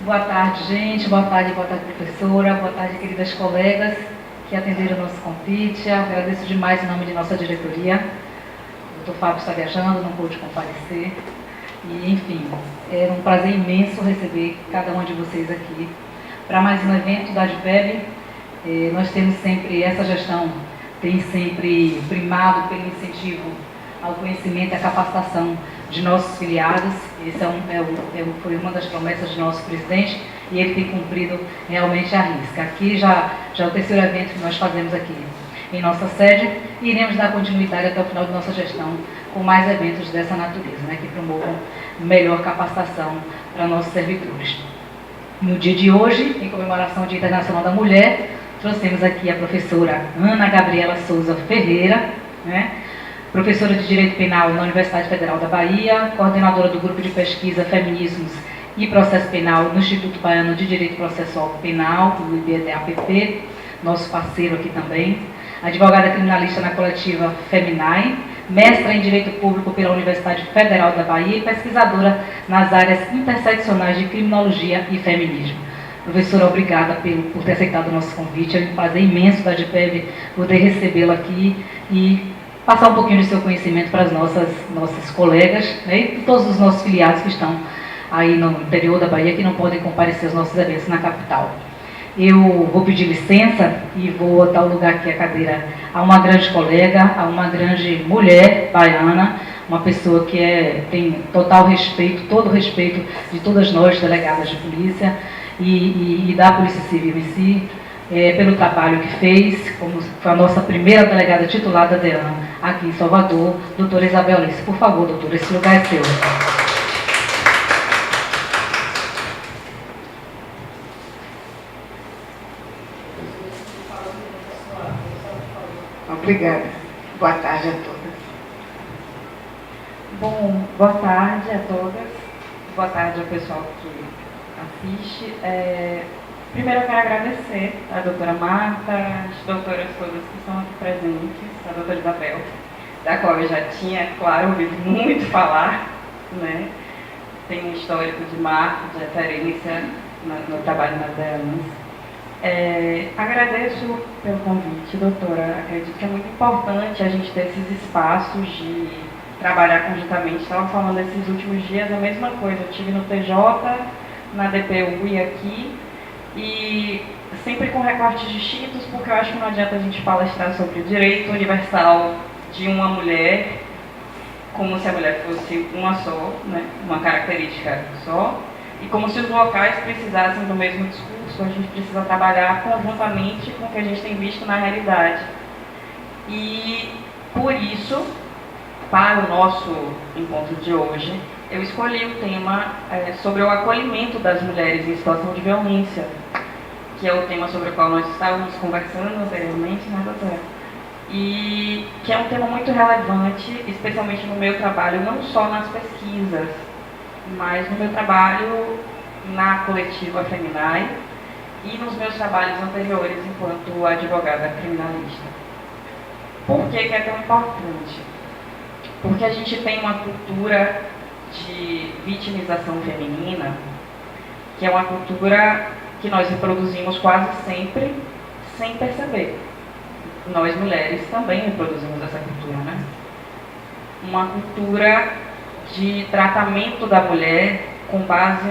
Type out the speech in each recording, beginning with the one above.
Boa tarde, gente. Boa tarde, professora. Boa tarde, queridas colegas que atenderam o nosso convite. Eu agradeço demais em nome de nossa diretoria. O Dr. Fábio está viajando, não pôde comparecer. E, enfim, é um prazer imenso receber cada um de vocês aqui para mais um evento da ADVEB. Nós temos sempre, essa gestão tem sempre primado pelo incentivo ao conhecimento e à capacitação de nossos filiados. Essa foi uma das promessas de nosso presidente e ele tem cumprido realmente à risca. Aqui já é o terceiro evento que nós fazemos aqui em nossa sede e iremos dar continuidade até o final de nossa gestão com mais eventos dessa natureza, né, que promovam melhor capacitação para nossos servidores. No dia de hoje, em comemoração ao Dia Internacional da Mulher, trouxemos aqui a professora Ana Gabriela Souza Ferreira, né, professora de Direito Penal na Universidade Federal da Bahia, coordenadora do Grupo de Pesquisa Feminismos e Processo Penal no Instituto Baiano de Direito Processual Penal, do IBDAPP, nosso parceiro aqui também, advogada criminalista na coletiva Feminai, mestra em Direito Público pela Universidade Federal da Bahia e pesquisadora nas áreas interseccionais de Criminologia e Feminismo. Professora, obrigada por ter aceitado o nosso convite. É um prazer imenso da ADPEB poder recebê-la aqui e passar um pouquinho do seu conhecimento para as nossas colegas, né, e todos os nossos filiados que estão aí no interior da Bahia, que não podem comparecer aos nossos eventos na capital. Eu vou pedir licença e vou dar o lugar aqui a cadeira a uma grande colega, a uma grande mulher baiana, uma pessoa que tem total respeito, todo o respeito de todas nós, delegadas de polícia e da Polícia Civil em si, pelo trabalho que fez, como foi a nossa primeira delegada titular da DEAN aqui em Salvador, doutora Isabel Alice. Por favor, doutora, esse lugar é seu. Obrigada. Boa tarde a todas. Bom, boa tarde a todas. Boa tarde ao pessoal que assiste. Primeiro eu quero agradecer a doutora Marta, as doutoras todas que estão aqui presentes, a doutora Isabel, da qual eu já tinha, claro, ouvido muito falar, né? Tem um histórico de marco, de referência no trabalho nas DEANs. Agradeço pelo convite, doutora. Acredito que é muito importante a gente ter esses espaços de trabalhar conjuntamente. Estava falando esses últimos dias a mesma coisa. Eu estive no TJ, na DPU e aqui, e sempre com recortes distintos, porque eu acho que não adianta a gente palestrar sobre o direito universal de uma mulher, como se a mulher fosse uma só, né? Uma característica só, e como se os locais precisassem do mesmo discurso. A gente precisa trabalhar conjuntamente com o que a gente tem visto na realidade. E, por isso, para o nosso encontro de hoje, eu escolhi o tema sobre o acolhimento das mulheres em situação de violência, que é o tema sobre o qual nós estávamos conversando anteriormente, né, doutora? E que é um tema muito relevante, especialmente no meu trabalho, não só nas pesquisas, mas no meu trabalho na coletiva Feminai e nos meus trabalhos anteriores enquanto advogada criminalista. Por que é tão importante? Porque a gente tem uma cultura de vitimização feminina, que é uma cultura que nós reproduzimos quase sempre sem perceber. Nós mulheres também reproduzimos essa cultura, né? Uma cultura de tratamento da mulher com base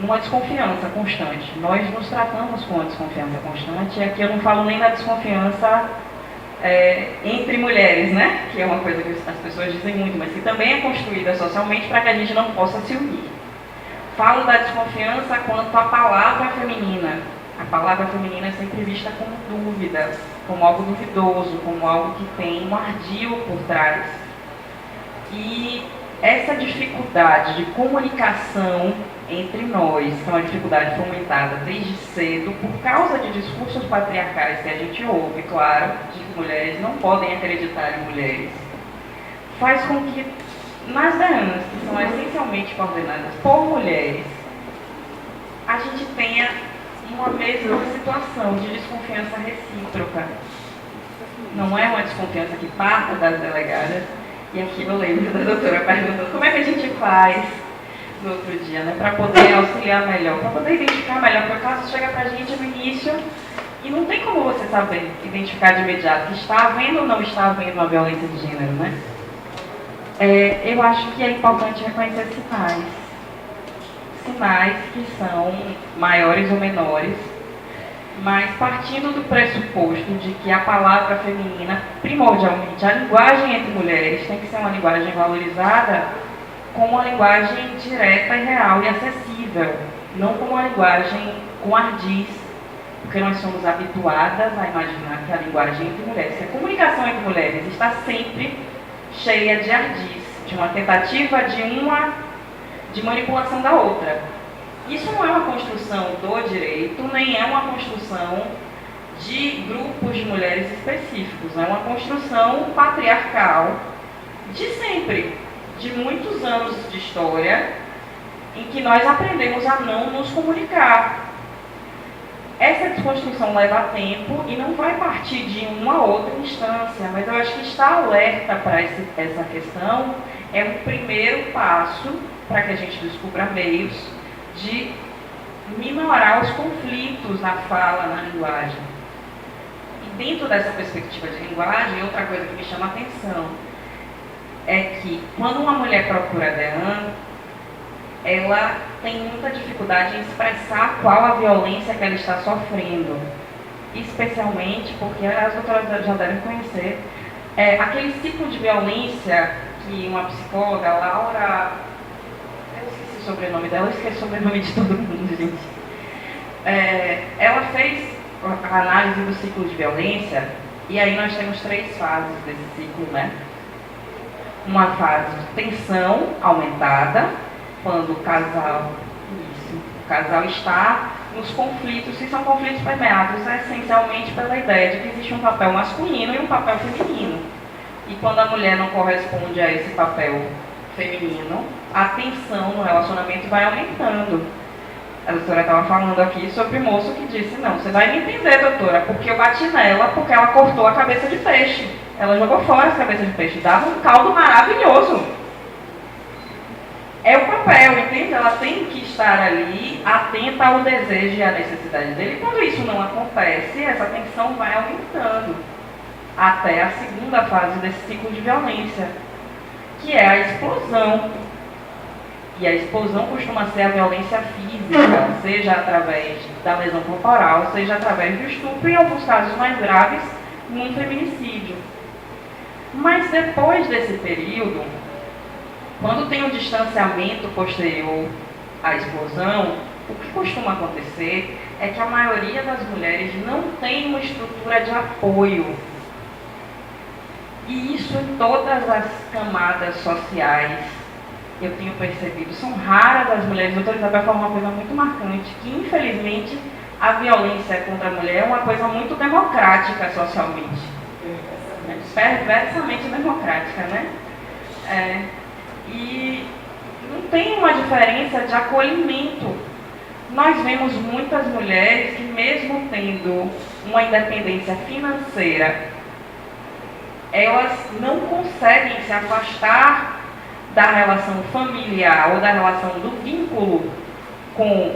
numa desconfiança constante. Nós nos tratamos com uma desconfiança constante, e aqui eu não falo nem da desconfiança entre mulheres, né? Que é uma coisa que as pessoas dizem muito, mas que também é construída socialmente para que a gente não possa se unir. Falo da desconfiança quanto à palavra feminina. A palavra feminina é sempre vista como dúvida, como algo duvidoso, como algo que tem um ardil por trás. E essa dificuldade de comunicação entre nós, que é uma dificuldade fomentada desde cedo por causa de discursos patriarcais que a gente ouve, claro, de que mulheres não podem acreditar em mulheres, faz com que nas DEANs, que são essencialmente coordenadas por mulheres, a gente tenha uma mesma situação de desconfiança recíproca. Não é uma desconfiança que parta das delegadas. E aqui eu lembro da doutora perguntando como é que a gente faz no outro dia, né? Para poder auxiliar melhor, para poder identificar melhor, porque o caso chega para a gente no início e não tem como você saber, identificar de imediato que está havendo ou não está havendo uma violência de gênero, né? Eu acho que é importante reconhecer sinais que são maiores ou menores, mas partindo do pressuposto de que a palavra feminina, primordialmente, a linguagem entre mulheres tem que ser uma linguagem valorizada como uma linguagem direta e real e acessível, não como uma linguagem com ardis, porque nós somos habituadas a imaginar que a linguagem entre mulheres, que a comunicação entre mulheres está sempre cheia de ardis, de uma tentativa de manipulação da outra. Isso não é uma construção do direito, nem é uma construção de grupos de mulheres específicos, é uma construção patriarcal de sempre, de muitos anos de história, em que nós aprendemos a não nos comunicar. Essa desconstrução leva tempo e não vai partir de uma outra instância, mas eu acho que estar alerta para essa questão é um primeiro passo para que a gente descubra meios de minorar os conflitos na fala, na linguagem. E dentro dessa perspectiva de linguagem, outra coisa que me chama a atenção é que quando uma mulher procura a DEAN, ela tem muita dificuldade em expressar qual a violência que ela está sofrendo, especialmente porque as doutoras já devem conhecer aquele tipo de violência que uma psicóloga, Laura, eu esqueci o sobrenome dela, eu esqueci o sobrenome de todo mundo, gente. Ela fez a análise do ciclo de violência e aí nós temos 3 fases desse ciclo, né? Uma fase de tensão aumentada, quando o casal está nos conflitos, e são conflitos permeados essencialmente pela ideia de que existe um papel masculino e um papel feminino. E quando a mulher não corresponde a esse papel feminino, a tensão no relacionamento vai aumentando. A doutora estava falando aqui sobre o moço que disse, não, você vai me entender, doutora, porque eu bati nela, porque ela cortou a cabeça de peixe. Ela jogou fora essa cabeça de peixe, dava um caldo maravilhoso. É o papel, entende? Ela tem que estar ali, atenta ao desejo e à necessidade dele. E quando isso não acontece, essa tensão vai aumentando até a segunda fase desse ciclo de violência, que é a explosão. E a explosão costuma ser a violência física, seja através da lesão corporal, seja através do estupro, e em alguns casos mais graves, um feminicídio. Mas depois desse período, quando tem um distanciamento posterior à explosão, o que costuma acontecer é que a maioria das mulheres não tem uma estrutura de apoio. E isso em todas as camadas sociais, eu tenho percebido, são raras as mulheres. A doutora Isabel falou uma coisa muito marcante, que infelizmente a violência contra a mulher é uma coisa muito democrática socialmente. Perversamente democrática, né? E não tem uma diferença de acolhimento. Nós vemos muitas mulheres que, mesmo tendo uma independência financeira, elas não conseguem se afastar da relação familiar ou da relação do vínculo com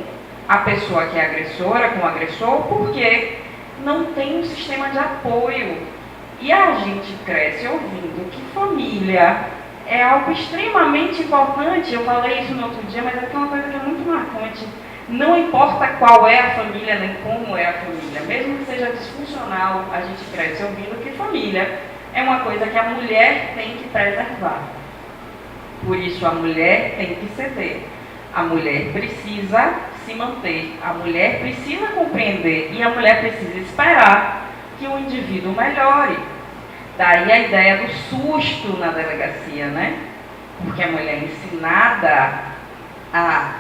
a pessoa que é agressora, com o agressor, porque não tem um sistema de apoio. E a gente cresce ouvindo que família é algo extremamente importante. Eu falei isso no outro dia, mas é uma coisa que é muito marcante. Não importa qual é a família, nem como é a família, mesmo que seja disfuncional, a gente cresce ouvindo que família é uma coisa que a mulher tem que preservar. Por isso a mulher tem que ceder. A mulher precisa se manter, a mulher precisa compreender e a mulher precisa esperar que o indivíduo melhore. Daí a ideia do susto na delegacia, né? Porque a mulher é ensinada a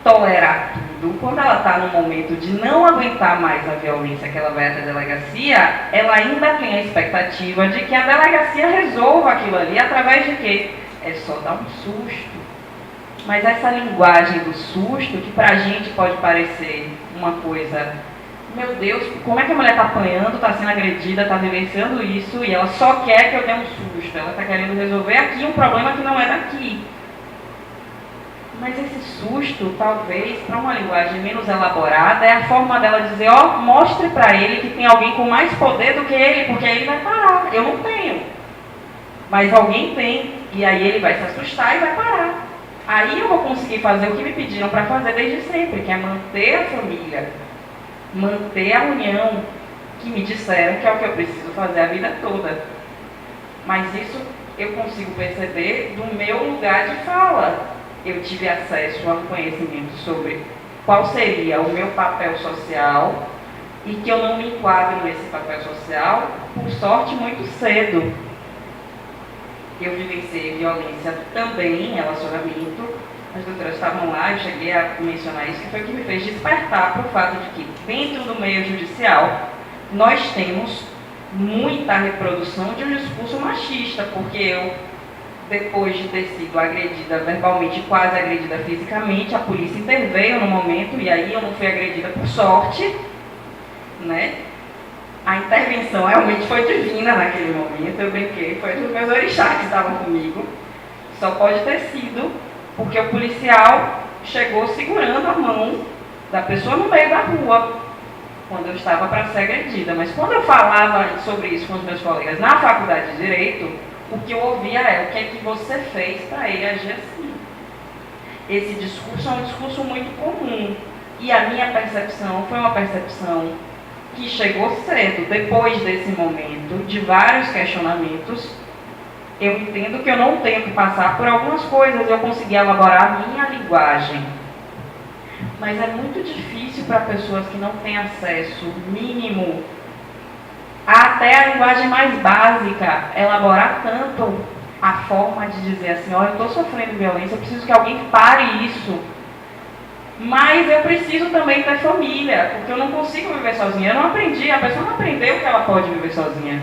tolerar tudo. Quando ela está no momento de não aguentar mais a violência que ela vai até a delegacia, ela ainda tem a expectativa de que a delegacia resolva aquilo ali através de quê? É só dar um susto. Mas essa linguagem do susto, que pra gente pode parecer uma coisa, meu Deus, como é que a mulher está apanhando, está sendo agredida, está vivenciando isso e ela só quer que eu dê um susto, ela está querendo resolver aqui um problema que não é daqui. Mas esse susto, talvez, para uma linguagem menos elaborada, é a forma dela dizer, ó, mostre para ele que tem alguém com mais poder do que ele, porque aí ele vai parar. Eu não tenho. Mas alguém tem, e aí ele vai se assustar e vai parar. Aí eu vou conseguir fazer o que me pediram para fazer desde sempre, que é manter a família, manter a união, que me disseram que é o que eu preciso fazer a vida toda. Mas isso eu consigo perceber do meu lugar de fala. Eu tive acesso a um conhecimento sobre qual seria o meu papel social e que eu não me enquadro nesse papel social, por sorte, muito cedo. Eu vivenciei violência também em relacionamento. As doutoras estavam lá, eu cheguei a mencionar isso, que foi o que me fez despertar para o fato de que, dentro do meio judicial, nós temos muita reprodução de um discurso machista, porque eu, depois de ter sido agredida verbalmente, quase agredida fisicamente, a polícia interveio no momento, e aí eu não fui agredida por sorte, né? A intervenção realmente foi divina naquele momento, eu brinquei, foi dos meus orixás que estavam comigo. Só pode ter sido porque o policial chegou segurando a mão da pessoa no meio da rua, quando eu estava para ser agredida. Mas quando eu falava sobre isso com os meus colegas na faculdade de Direito, o que eu ouvia é: o que é que você fez para ele agir assim? Esse discurso é um discurso muito comum. E a minha percepção foi uma percepção que chegou cedo. Depois desse momento, de vários questionamentos, eu entendo que eu não tenho que passar por algumas coisas, eu consegui elaborar a minha linguagem. Mas é muito difícil para pessoas que não têm acesso mínimo, até a linguagem mais básica, elaborar tanto a forma de dizer assim: olha, eu estou sofrendo violência, eu preciso que alguém pare isso. Mas eu preciso também ter família, porque eu não consigo viver sozinha. Eu não aprendi, a pessoa não aprendeu que ela pode viver sozinha.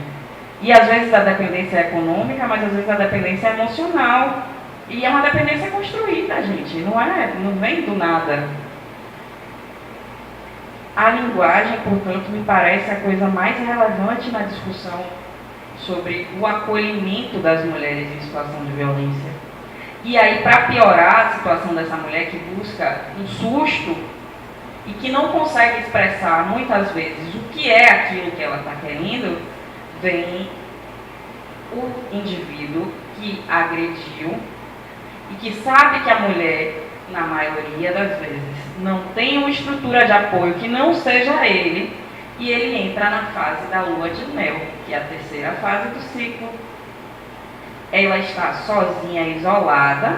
E às vezes a dependência é econômica, mas às vezes a dependência é emocional. E é uma dependência construída, gente, não vem do nada. A linguagem, portanto, me parece a coisa mais relevante na discussão sobre o acolhimento das mulheres em situação de violência. E aí, para piorar a situação dessa mulher que busca um susto e que não consegue expressar muitas vezes o que é aquilo que ela está querendo, vem o indivíduo que agrediu e que sabe que a mulher, na maioria das vezes, não tem uma estrutura de apoio que não seja ele, e ele entra na fase da lua de mel, que é a terceira fase do ciclo. Ela está sozinha, isolada.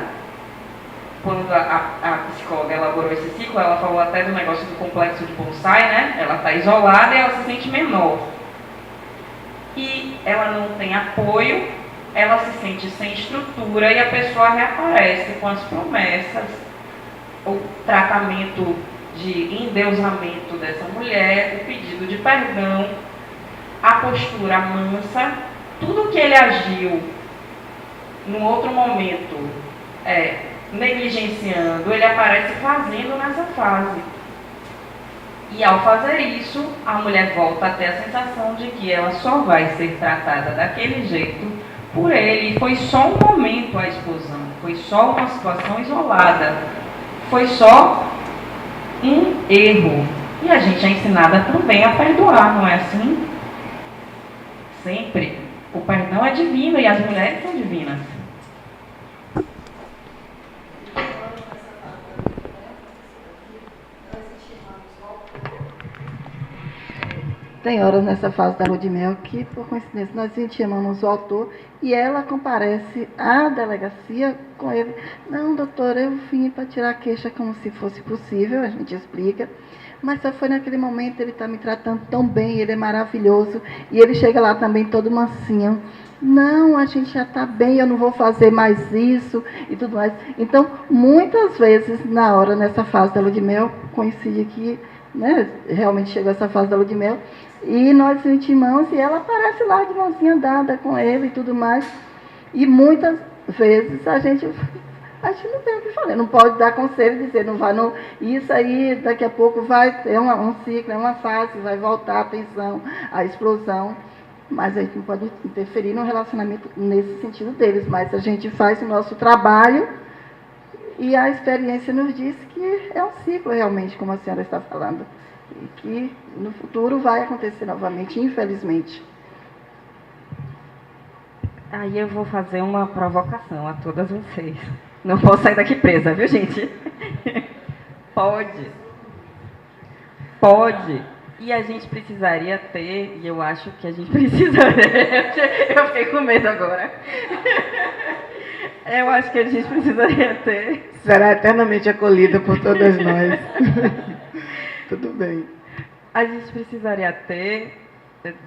Quando a psicóloga elaborou esse ciclo, ela falou até do negócio do complexo de bonsai, né? Ela está isolada e ela se sente menor. E ela não tem apoio, ela se sente sem estrutura e a pessoa reaparece com as promessas, o tratamento de endeusamento dessa mulher, o pedido de perdão, a postura mansa, tudo que ele agiu num outro momento negligenciando, ele aparece fazendo nessa fase. E ao fazer isso, a mulher volta a ter a sensação de que ela só vai ser tratada daquele jeito por ele. E foi só um momento a explosão, foi só uma situação isolada, foi só um erro. E a gente é ensinada também a perdoar, não é assim? Sempre. O perdão é divino e as mulheres são divinas. Tem horas nessa fase da lua de mel que, por coincidência, nós intimamos o autor e ela comparece à delegacia com ele. Não, doutor, eu vim para tirar a queixa como se fosse possível, a gente explica. Mas só foi naquele momento, ele está me tratando tão bem, ele é maravilhoso. E ele chega lá também todo mansinho. Não, a gente já está bem, eu não vou fazer mais isso e tudo mais. Então, muitas vezes, na hora, nessa fase da lua de mel, coincide que, né, realmente chegou essa fase da lua de mel, e nós intimamos e ela aparece lá de mãozinha dada com ele e tudo mais. E muitas vezes a gente não tem o que fazer, não pode dar conselho e dizer, não vai, não, isso aí daqui a pouco vai ter um ciclo, é uma fase, vai voltar a tensão, a explosão, mas a gente não pode interferir no relacionamento nesse sentido deles, mas a gente faz o nosso trabalho E a experiência nos diz que é um ciclo realmente, como a senhora está falando. E que no futuro vai acontecer novamente, infelizmente. Aí eu vou fazer uma provocação a todas vocês. Não posso sair daqui presa, viu, gente? Pode. Pode. E a gente precisaria ter, e eu acho que a gente precisaria. Eu fiquei com medo agora. Eu acho que a gente precisaria ter. Será eternamente acolhida por todas nós. Tudo bem. A gente precisaria ter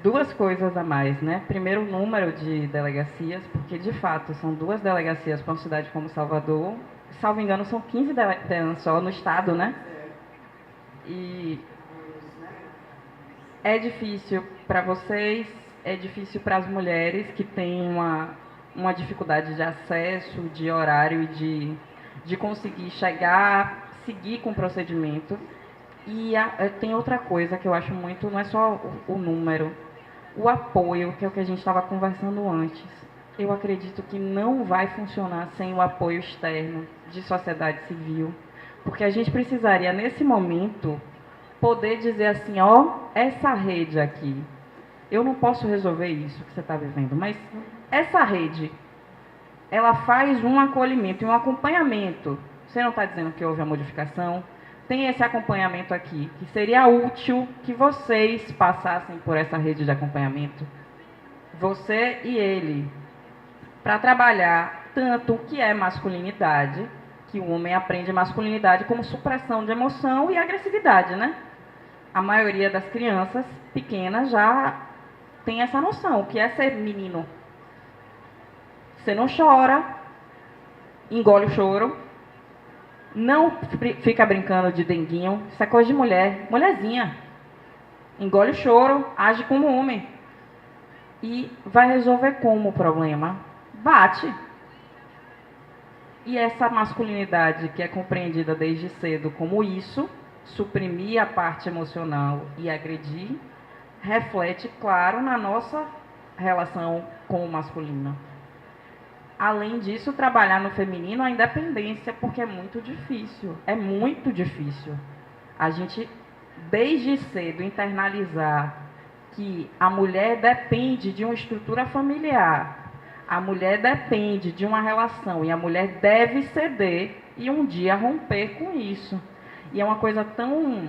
duas coisas a mais, né? Primeiro, o número de delegacias, porque de fato são 2 delegacias para uma cidade como Salvador. Salvo engano, são 15 delegacias só no estado, né? E é difícil para vocês, é difícil para as mulheres que têm uma dificuldade de acesso, de horário e de conseguir chegar, seguir com o procedimento. E tem outra coisa que eu acho muito, não é só o número, o apoio, que é o que a gente estava conversando antes. Eu acredito que não vai funcionar sem o apoio externo de sociedade civil, porque a gente precisaria, nesse momento, poder dizer assim, ó, essa rede aqui, eu não posso resolver isso que você está vivendo, mas essa rede, ela faz um acolhimento e um acompanhamento. Você não está dizendo que houve a modificação? Tem esse acompanhamento aqui, que seria útil que vocês passassem por essa rede de acompanhamento, você e ele, para trabalhar tanto o que é masculinidade, que o homem aprende masculinidade como supressão de emoção e agressividade, né? A maioria das crianças pequenas já tem essa noção, o que é ser menino. Você não chora, engole o choro, não fica brincando de denguinho, isso é coisa de mulher, mulherzinha. Engole o choro, age como homem. E vai resolver como o problema? Bate. E essa masculinidade que é compreendida desde cedo como isso, suprimir a parte emocional e agredir, reflete, claro, na nossa relação com o masculino. Além disso, trabalhar no feminino a independência, porque é muito difícil. É muito difícil. A gente, desde cedo, internalizar que a mulher depende de uma estrutura familiar. A mulher depende de uma relação e a mulher deve ceder e um dia romper com isso. E é uma coisa tão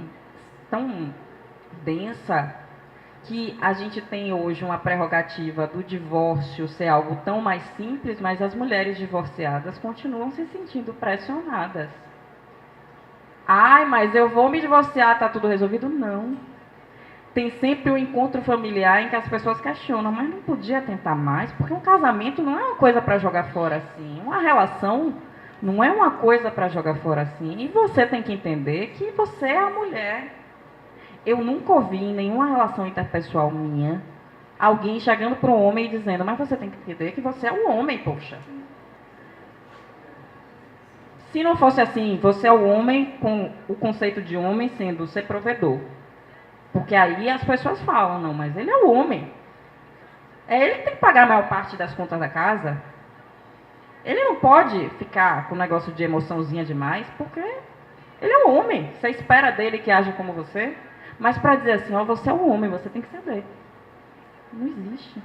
densa que a gente tem hoje uma prerrogativa do divórcio ser algo tão mais simples, mas as mulheres divorciadas continuam se sentindo pressionadas. Ai, mas eu vou me divorciar, está tudo resolvido? Não. Tem sempre um encontro familiar em que as pessoas questionam, mas não podia tentar mais, porque um casamento não é uma coisa para jogar fora assim. Uma relação não é uma coisa para jogar fora assim. E você tem que entender que você é a mulher. Eu nunca ouvi em nenhuma relação interpessoal minha alguém chegando para um homem e dizendo, mas você tem que entender que você é um homem, poxa. Se não fosse assim, você é o homem com o conceito de homem sendo ser provedor. Porque aí as pessoas falam, não, mas ele é o homem. É ele que tem que pagar a maior parte das contas da casa. Ele não pode ficar com um negócio de emoçãozinha demais, porque ele é um homem. Você espera dele que age como você. Mas para dizer assim, ó, você é um homem, você tem que ceder. Não existe.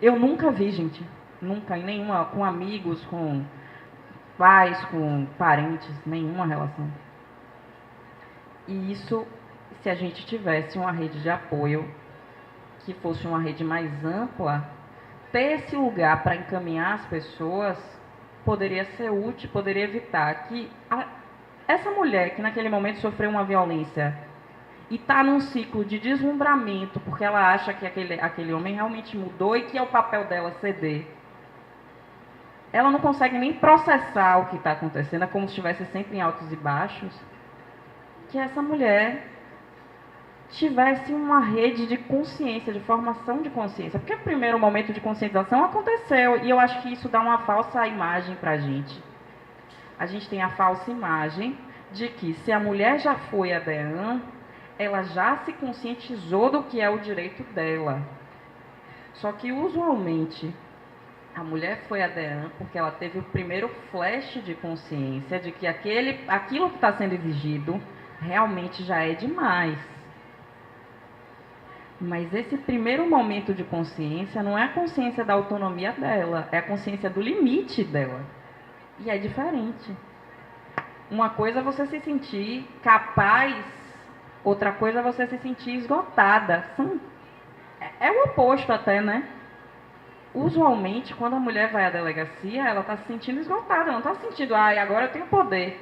Eu nunca vi, gente, nunca, em nenhuma, com amigos, com pais, com parentes, nenhuma relação. E isso, se a gente tivesse uma rede de apoio, que fosse uma rede mais ampla, ter esse lugar para encaminhar as pessoas, poderia ser útil, poderia evitar que essa mulher que naquele momento sofreu uma violência e está num ciclo de deslumbramento, porque ela acha que aquele homem realmente mudou e que é o papel dela ceder. Ela não consegue nem processar o que está acontecendo, é como se estivesse sempre em altos e baixos. Que essa mulher tivesse uma rede de consciência, de formação de consciência. Porque o primeiro momento de conscientização aconteceu, e eu acho que isso dá uma falsa imagem para a gente. A gente tem a falsa imagem de que se a mulher já foi a DEAN, ela já se conscientizou do que é o direito dela. Só que, usualmente, A mulher foi à DEAN porque ela teve o primeiro flash de consciência de que aquilo que está sendo exigido realmente já é demais. Mas esse primeiro momento de consciência não é a consciência da autonomia dela, é a consciência do limite dela. E é diferente. Uma coisa é você se sentir capaz, outra coisa é você se sentir esgotada. É o oposto até, né? Usualmente, quando a mulher vai à delegacia, ela está se sentindo esgotada, ela não está se sentindo, agora eu tenho poder.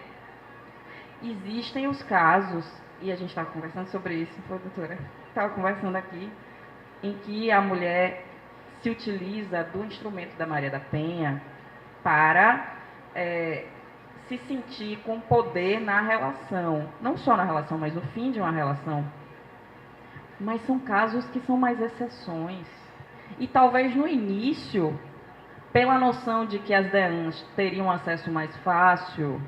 Existem os casos, e a gente estava conversando sobre isso, foi, doutora? Estava conversando aqui, em que a mulher se utiliza do instrumento da Maria da Penha para se sentir com poder na relação. Não só na relação, mas no fim de uma relação. Mas são casos que são mais exceções. E talvez no início, pela noção de que as DEANs teriam acesso mais fácil,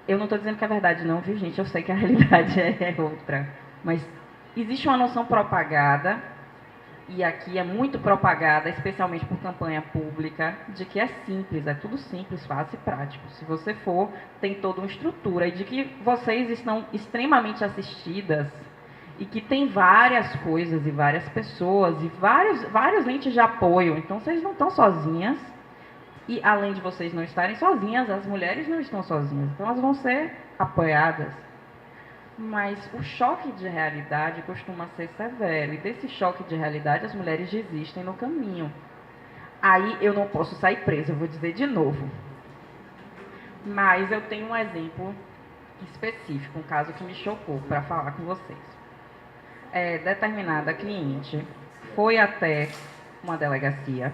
eu não estou dizendo que é verdade não, viu gente? Eu sei que a realidade é outra. Mas existe uma noção propagada, e aqui é muito propagada, especialmente por campanha pública, de que é simples, é tudo simples, fácil e prático. Se você for, tem toda uma estrutura, e de que vocês estão extremamente assistidas, e que tem várias coisas, e várias pessoas, e vários entes de apoio. Então, vocês não estão sozinhas, e além de vocês não estarem sozinhas, as mulheres não estão sozinhas. Então, elas vão ser apoiadas. Mas o choque de realidade costuma ser severo. E desse choque de realidade, as mulheres desistem no caminho. Aí eu não posso sair presa, eu vou dizer de novo. Mas eu tenho um exemplo específico, um caso que me chocou, para falar com vocês. Determinada cliente foi até uma delegacia.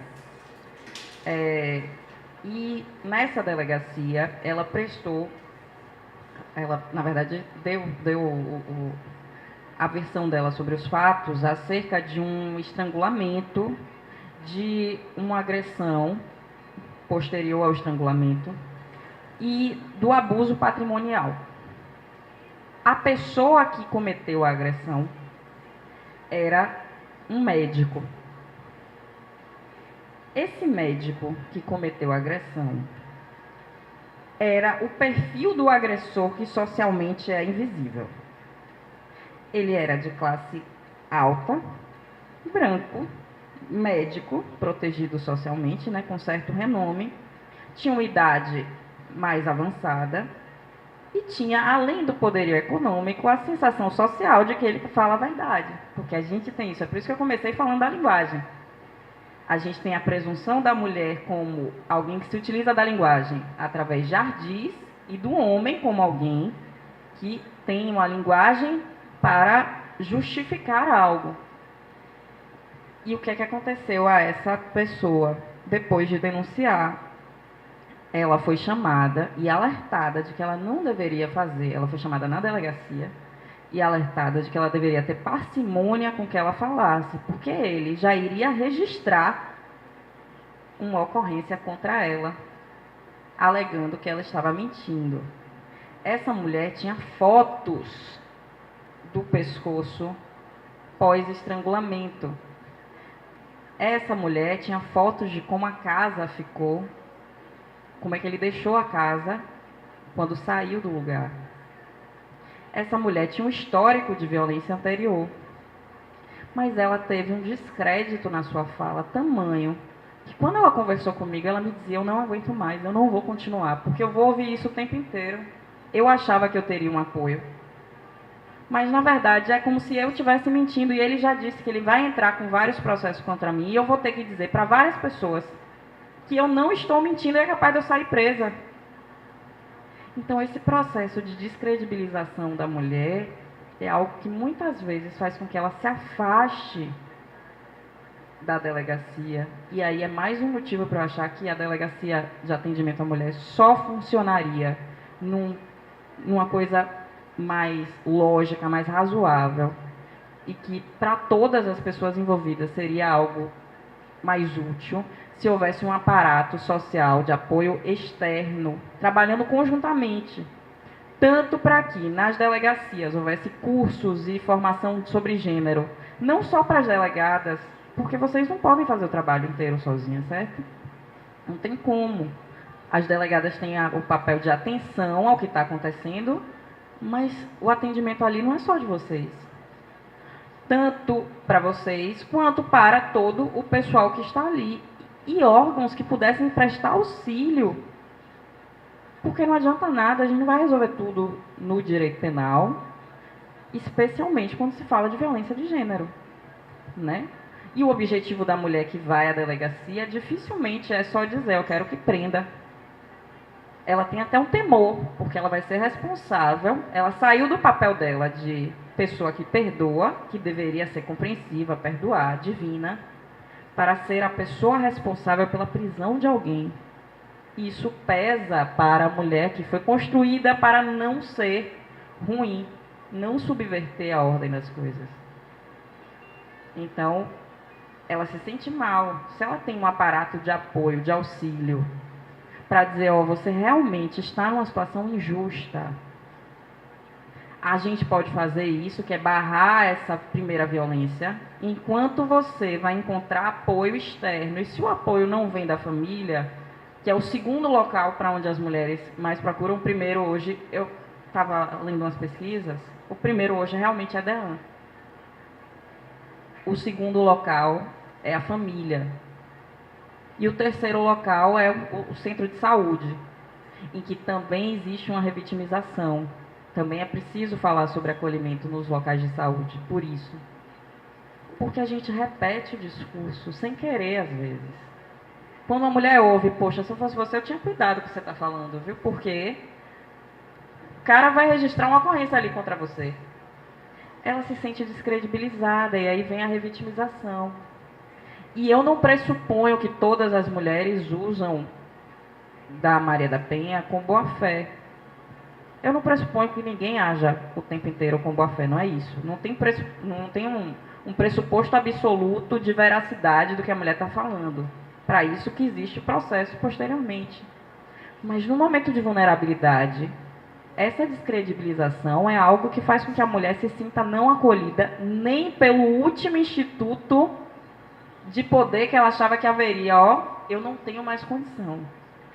E nessa delegacia, ela prestou... Ela, na verdade, deu a versão dela sobre os fatos acerca de um estrangulamento, de uma agressão posterior ao estrangulamento e do abuso patrimonial. A pessoa que cometeu a agressão era um médico. Esse médico que cometeu a agressão era o perfil do agressor que socialmente é invisível. Ele era de classe alta, branco, médico, protegido socialmente, né, com certo renome, tinha uma idade mais avançada e tinha, além do poderio econômico, a sensação social de que ele fala a verdade. Porque a gente tem isso, é por isso que eu comecei falando da linguagem. A gente tem a presunção da mulher como alguém que se utiliza da linguagem através de ardis e do homem como alguém que tem uma linguagem para justificar algo. E o que é que aconteceu a essa pessoa depois de denunciar? Ela foi chamada e alertada de que ela não deveria fazer. Ela foi chamada na delegacia e alertada de que ela deveria ter parcimônia com o que ela falasse, porque ele já iria registrar uma ocorrência contra ela, alegando que ela estava mentindo. Essa mulher tinha fotos do pescoço pós-estrangulamento. Essa mulher tinha fotos de como a casa ficou, como é que ele deixou a casa quando saiu do lugar. Essa mulher tinha um histórico de violência anterior, mas ela teve um descrédito na sua fala tamanho que quando ela conversou comigo, ela me dizia: eu não aguento mais, eu não vou continuar, porque eu vou ouvir isso o tempo inteiro. Eu achava que eu teria um apoio, mas na verdade é como se eu estivesse mentindo, e ele já disse que ele vai entrar com vários processos contra mim, e eu vou ter que dizer para várias pessoas que eu não estou mentindo e é capaz de eu sair presa. Então, esse processo de descredibilização da mulher é algo que muitas vezes faz com que ela se afaste da delegacia. E aí é mais um motivo para eu achar que a delegacia de atendimento à mulher só funcionaria numa coisa mais lógica, mais razoável, e que para todas as pessoas envolvidas seria algo mais útil se houvesse um aparato social de apoio externo, trabalhando conjuntamente. Tanto para que nas delegacias houvesse cursos e formação sobre gênero, não só para as delegadas, Porque vocês não podem fazer o trabalho inteiro sozinhas, certo? Não tem como. As delegadas têm o papel de atenção ao que está acontecendo, mas o atendimento ali não é só de vocês. Tanto para vocês, quanto para todo o pessoal que está ali. E órgãos que pudessem prestar auxílio. Porque não adianta nada, a gente não vai resolver tudo no direito penal, especialmente quando se fala de violência de gênero, né? E o objetivo da mulher que vai à delegacia dificilmente é só dizer, eu quero que prenda. Ela tem até um temor, porque ela vai ser responsável, ela saiu do papel dela de pessoa que perdoa, que deveria ser compreensiva, perdoar, divina, para ser a pessoa responsável pela prisão de alguém. Isso pesa para a mulher que foi construída para não ser ruim, não subverter a ordem das coisas. Então, ela se sente mal. Se ela tem um aparato de apoio, de auxílio, para dizer, ó, você realmente está numa situação injusta, a gente pode fazer isso, que é barrar essa primeira violência, enquanto você vai encontrar apoio externo. E se o apoio não vem da família, que é o segundo local para onde as mulheres mais procuram, o primeiro hoje, eu estava lendo umas pesquisas, o primeiro hoje realmente é a DEAN. O segundo local é a família. E o terceiro local é o centro de saúde, em que também existe uma revitimização. Também é preciso falar sobre acolhimento nos locais de saúde, por isso. Porque a gente repete o discurso sem querer, às vezes. Quando uma mulher ouve, poxa, se eu fosse você, eu tinha cuidado com o que você está falando, viu? Porque o cara vai registrar uma ocorrência ali contra você. Ela se sente descredibilizada e aí vem a revitimização. E eu não pressuponho que todas as mulheres usam da Maria da Penha com boa fé. Eu não pressuponho que ninguém haja o tempo inteiro com boa fé, não é isso. Não tem um pressuposto absoluto de veracidade do que a mulher está falando. Para isso que existe processo posteriormente. Mas no momento de vulnerabilidade, essa descredibilização é algo que faz com que a mulher se sinta não acolhida nem pelo último instituto de poder que ela achava que haveria. Ó, eu não tenho mais condição.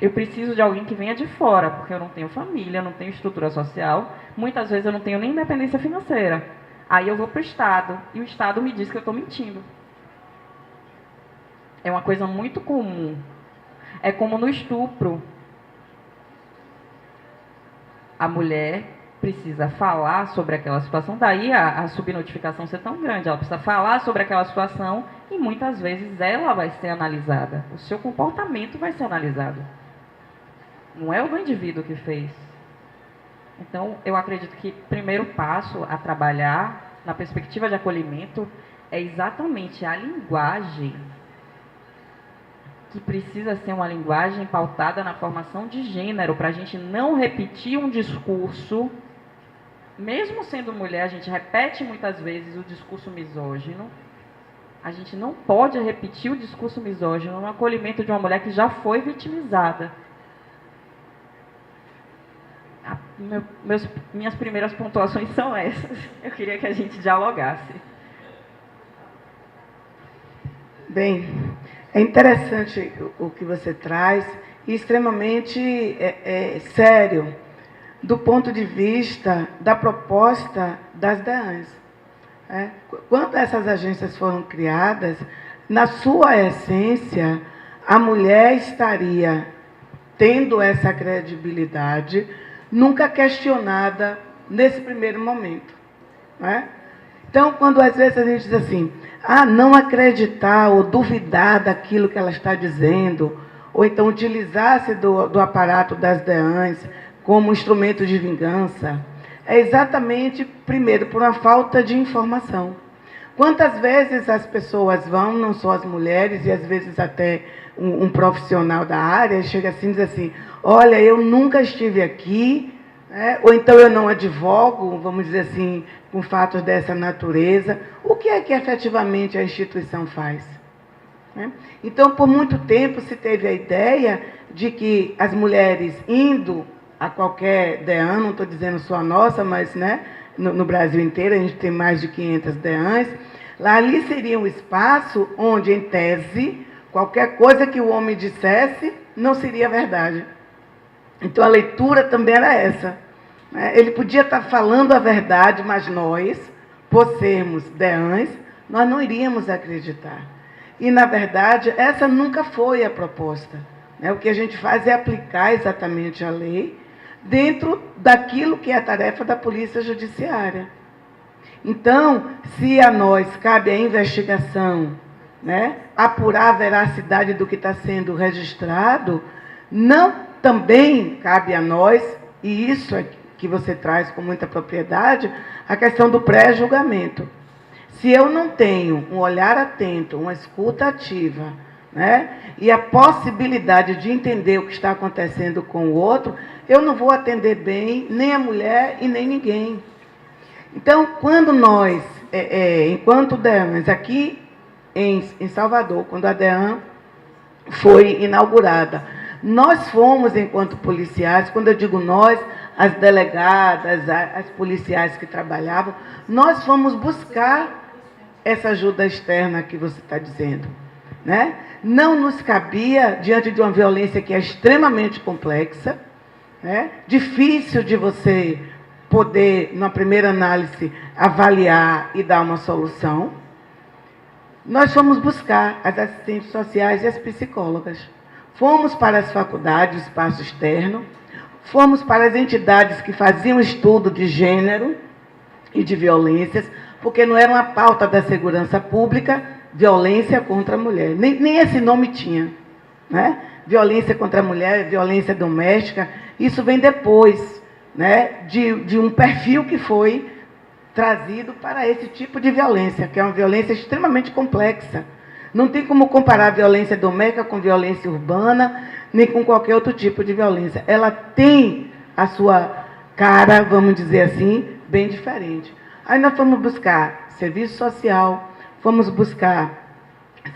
Eu preciso de alguém que venha de fora, porque eu não tenho família, eu não tenho estrutura social, muitas vezes eu não tenho nem independência financeira. Aí eu vou para o Estado, e o Estado me diz que eu estou mentindo. É uma coisa muito comum. É como no estupro. A mulher precisa falar sobre aquela situação, daí a subnotificação ser tão grande. Ela precisa falar sobre aquela situação e muitas vezes ela vai ser analisada. O seu comportamento vai ser analisado. Não é o do indivíduo que fez. Então, eu acredito que o primeiro passo a trabalhar na perspectiva de acolhimento é exatamente a linguagem, que precisa ser uma linguagem pautada na formação de gênero, para a gente não repetir um discurso, mesmo sendo mulher, a gente repete muitas vezes o discurso misógino. A gente não pode repetir o discurso misógino no acolhimento de uma mulher que já foi vitimizada. Minhas primeiras pontuações são essas. Eu queria que a gente dialogasse. Bem, é interessante o que você traz e extremamente sério do ponto de vista da proposta das DEANs. Quando essas agências foram criadas, na sua essência, a mulher estaria tendo essa credibilidade, nunca questionada nesse primeiro momento. Então, quando às vezes a gente diz assim, não acreditar ou duvidar daquilo que ela está dizendo, ou então utilizar-se do aparato das DEANs como instrumento de vingança, é exatamente, primeiro, por uma falta de informação. Quantas vezes as pessoas vão, não só as mulheres, e às vezes até um profissional da área, chega assim e diz assim, olha, eu nunca estive aqui, ou então eu não advogo, vamos dizer assim, com fatos dessa natureza. O que é que efetivamente a instituição faz? Então, por muito tempo se teve a ideia de que as mulheres indo a qualquer DEAN, não estou dizendo só a nossa, mas no Brasil inteiro, a gente tem mais de 500 DEANs, Ali seria um espaço onde, em tese, qualquer coisa que o homem dissesse não seria verdade. Então, a leitura também era essa. Ele podia estar falando a verdade, mas nós, por sermos deãs, nós não iríamos acreditar. E, na verdade, essa nunca foi a proposta. O que a gente faz é aplicar exatamente a lei dentro daquilo que é a tarefa da Polícia Judiciária. Então, se a nós cabe a investigação, apurar a veracidade do que está sendo registrado, não também cabe a nós, e isso é que você traz com muita propriedade, a questão do pré-julgamento. Se eu não tenho um olhar atento, uma escuta ativa, e a possibilidade de entender o que está acontecendo com o outro, eu não vou atender bem nem a mulher e nem ninguém. Então, quando nós, enquanto DEANs, aqui em Salvador, quando a DEAN foi inaugurada, nós fomos, enquanto policiais, quando eu digo nós, as delegadas, as policiais que trabalhavam, nós fomos buscar essa ajuda externa que você está dizendo. Não nos cabia, diante de uma violência que é extremamente complexa, difícil de você poder, na primeira análise, avaliar e dar uma solução. Nós fomos buscar as assistentes sociais e as psicólogas. Fomos para as faculdades, o espaço externo, fomos para as entidades que faziam estudo de gênero e de violências, porque não era uma pauta da segurança pública, violência contra a mulher. Nem esse nome tinha. Violência contra a mulher, violência doméstica, isso vem depois, de um perfil que foi trazido para esse tipo de violência, que é uma violência extremamente complexa. Não tem como comparar a violência doméstica com violência urbana, nem com qualquer outro tipo de violência. Ela tem a sua cara, vamos dizer assim, bem diferente. Aí nós fomos buscar serviço social, fomos buscar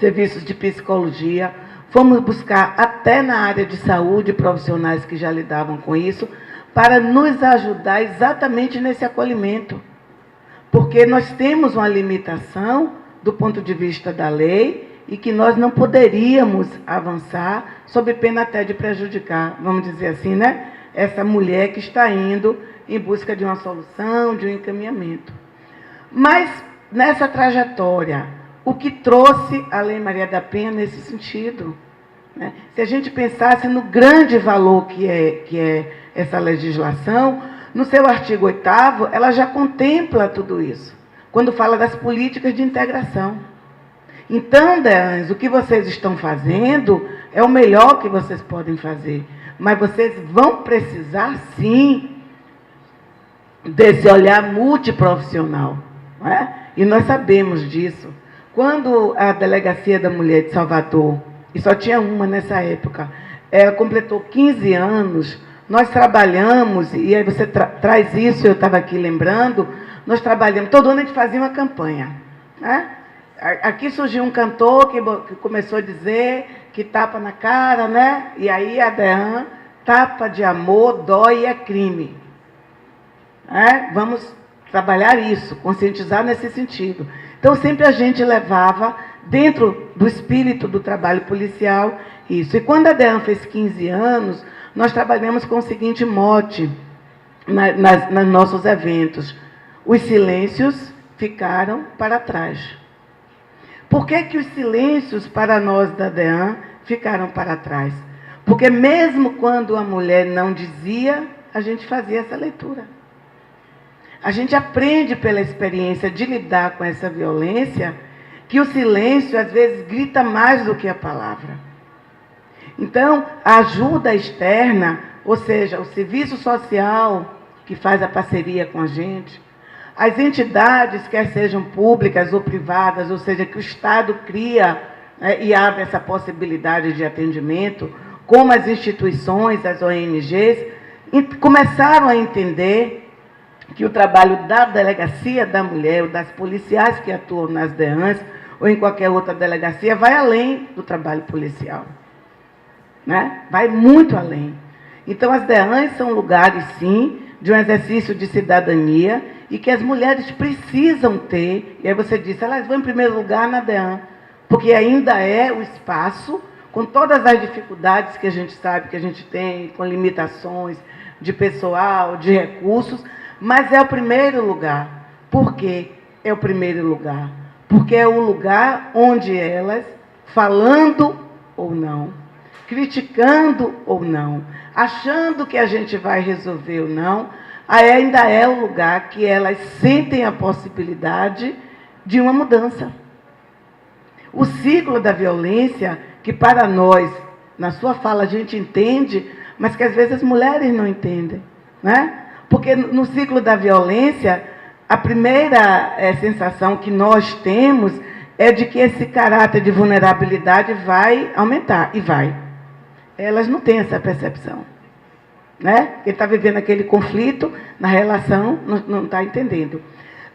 serviços de psicologia, fomos buscar até na área de saúde profissionais que já lidavam com isso, para nos ajudar exatamente nesse acolhimento. Porque nós temos uma limitação do ponto de vista da lei e que nós não poderíamos avançar sob pena até de prejudicar, vamos dizer assim, essa mulher que está indo em busca de uma solução, de um encaminhamento. Mas, nessa trajetória, o que trouxe a Lei Maria da Penha nesse sentido? Se a gente pensasse no grande valor que é essa legislação, no seu artigo 8º, ela já contempla tudo isso, quando fala das políticas de integração. Então, DEANs, o que vocês estão fazendo é o melhor que vocês podem fazer, mas vocês vão precisar, sim, desse olhar multiprofissional. E nós sabemos disso. Quando a Delegacia da Mulher de Salvador, e só tinha uma nessa época, ela completou 15 anos, nós trabalhamos, e aí você traz isso, eu estava aqui lembrando, nós trabalhamos, todo ano a gente fazia uma campanha. Aqui surgiu um cantor que começou a dizer que tapa na cara, e aí a DEAN, tapa de amor, dói e é crime. Vamos trabalhar isso, conscientizar nesse sentido. Então, sempre a gente levava, dentro do espírito do trabalho policial, isso. E quando a DEAN fez 15 anos, nós trabalhamos com o seguinte mote nos nossos eventos: os silêncios ficaram para trás. Por que os silêncios para nós da DEAN ficaram para trás? Porque mesmo quando a mulher não dizia, a gente fazia essa leitura. A gente aprende pela experiência de lidar com essa violência que o silêncio, às vezes, grita mais do que a palavra. Então, a ajuda externa, ou seja, o serviço social que faz a parceria com a gente, as entidades, quer sejam públicas ou privadas, ou seja, que o Estado cria e abre essa possibilidade de atendimento, como as instituições, as ONGs, começaram a entender que o trabalho da Delegacia da Mulher, ou das policiais que atuam nas DEANs, ou em qualquer outra delegacia, vai além do trabalho policial. Vai muito além. Então, as DEANs são lugares, sim, de um exercício de cidadania e que as mulheres precisam ter. E aí você disse, elas vão em primeiro lugar na DEAN, porque ainda é o espaço, com todas as dificuldades que a gente sabe que a gente tem, com limitações de pessoal, de recursos, mas é o primeiro lugar. Por quê? É o primeiro lugar. Porque é o lugar onde elas, falando ou não, criticando ou não, achando que a gente vai resolver ou não, ainda é o lugar que elas sentem a possibilidade de uma mudança. O ciclo da violência, que para nós, na sua fala, a gente entende, mas que às vezes as mulheres não entendem, né? Porque no ciclo da violência, a primeira sensação que nós temos é de que esse caráter de vulnerabilidade vai aumentar, e vai. Elas não têm essa percepção, né? Quem está vivendo aquele conflito na relação não está entendendo.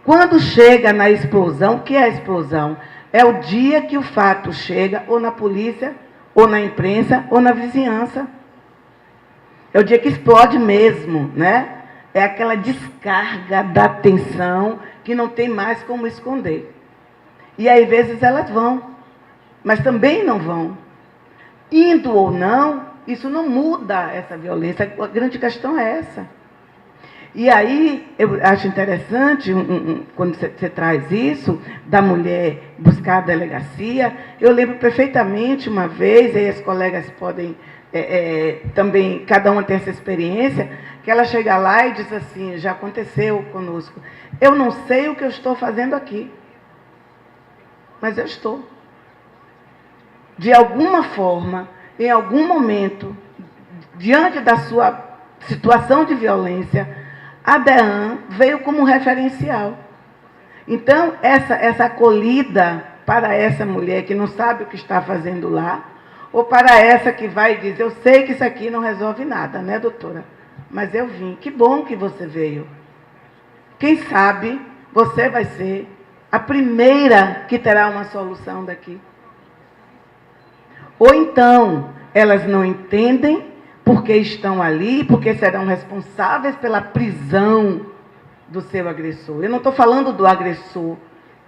Quando chega na explosão, o que é a explosão? É o dia que o fato chega ou na polícia, ou na imprensa, ou na vizinhança. É o dia que explode mesmo, né? É aquela descarga da tensão que não tem mais como esconder. E aí, às vezes, elas vão, mas também não vão. Indo ou não, isso não muda essa violência. A grande questão é essa. E aí, eu acho interessante, quando você traz isso, da mulher buscar a delegacia, eu lembro perfeitamente uma vez, aí as colegas podem também, cada uma tem essa experiência, que ela chega lá e diz assim, já aconteceu conosco, eu não sei o que eu estou fazendo aqui, mas eu estou. De alguma forma, em algum momento, diante da sua situação de violência, a DEAN veio como um referencial. Então, essa acolhida para essa mulher que não sabe o que está fazendo lá, ou para essa que vai dizer, eu sei que isso aqui não resolve nada, né, doutora? Mas eu vim. Que bom que você veio. Quem sabe você vai ser a primeira que terá uma solução daqui. Ou então, elas não entendem porque estão ali, porque serão responsáveis pela prisão do seu agressor. Eu não estou falando do agressor,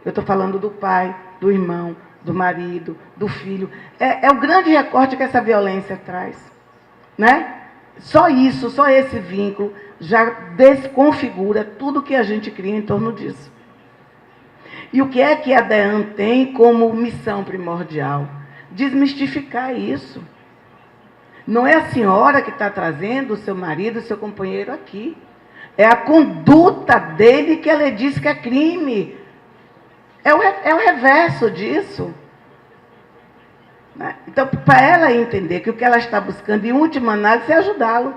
eu estou falando do pai, do irmão, do marido, do filho. É o grande recorte que essa violência traz, né? Só isso, só esse vínculo já desconfigura tudo que a gente cria em torno disso. E o que é que a DEAN tem como missão primordial? Desmistificar isso. Não é a senhora que está trazendo o seu marido, o seu companheiro aqui. É a conduta dele que ela diz que é crime. É o reverso disso. Então, para ela entender que o que ela está buscando, em última análise, é ajudá-lo.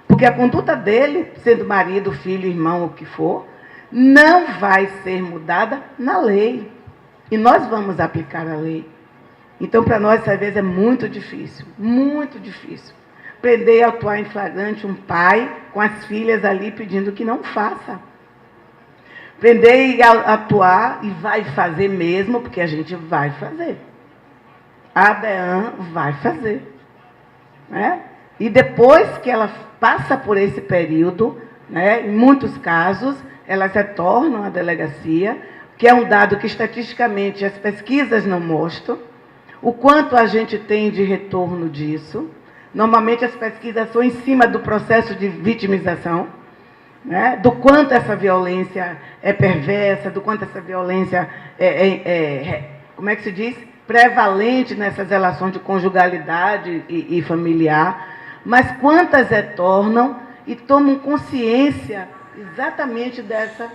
Porque a conduta dele, sendo marido, filho, irmão, o que for, não vai ser mudada na lei. E nós vamos aplicar a lei. Então, para nós, às vezes, é muito difícil, prender e atuar em flagrante um pai com as filhas ali pedindo que não faça. Prender e atuar, e vai fazer mesmo, porque a gente vai fazer. A DEAN vai fazer. Né? E depois que ela passa por esse período, né, em muitos casos, elas retornam à delegacia, que é um dado que, estatisticamente, as pesquisas não mostram, o quanto a gente tem de retorno disso. Normalmente as pesquisas são em cima do processo de vitimização, né? Do quanto essa violência é perversa, do quanto essa violência como é que se diz? Prevalente nessas relações de conjugalidade e familiar. Mas quantas retornam e tomam consciência exatamente dessa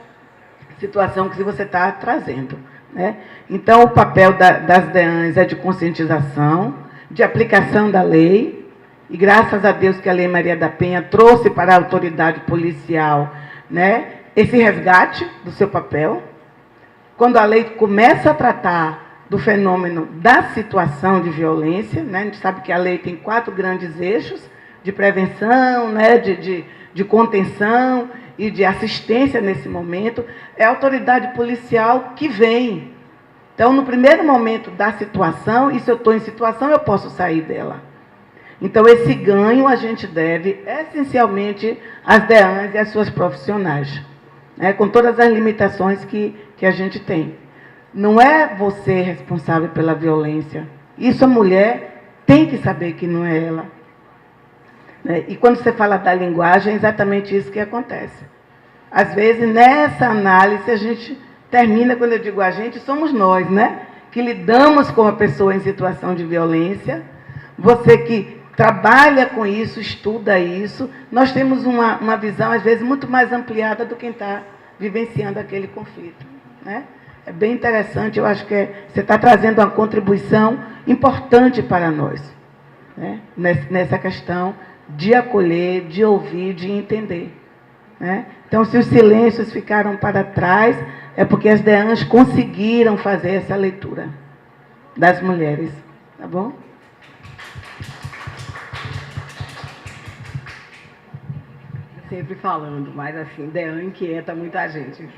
situação que você está trazendo. Né? Então, o papel das DEANs é de conscientização, de aplicação da lei, e graças a Deus que a Lei Maria da Penha trouxe para a autoridade policial, né, esse resgate do seu papel. Quando a lei começa a tratar do fenômeno da situação de violência, né, a gente sabe que a lei tem 4 grandes eixos, de prevenção, né, de contenção e de assistência nesse momento, é a autoridade policial que vem. Então, no primeiro momento da situação, e se eu estou em situação, eu posso sair dela. Então, esse ganho a gente deve essencialmente às DEANs e às suas profissionais, né, com todas as limitações que a gente tem. Não é você responsável pela violência. Isso a mulher tem que saber que não é ela. Né? E quando você fala da linguagem, é exatamente isso que acontece. Às vezes, nessa análise, a gente termina, quando eu digo a gente, somos nós, né? Que lidamos com a pessoa em situação de violência. Você que trabalha com isso, estuda isso, nós temos uma visão, às vezes, muito mais ampliada do que quem está vivenciando aquele conflito. Né? É bem interessante, eu acho que você está trazendo uma contribuição importante para nós, né? Nessa questão de acolher, de ouvir, de entender. Né? Então, se os silêncios ficaram para trás, é porque as DEANs conseguiram fazer essa leitura das mulheres. Tá bom? Sempre falando, mas assim, DEAN inquieta muita gente.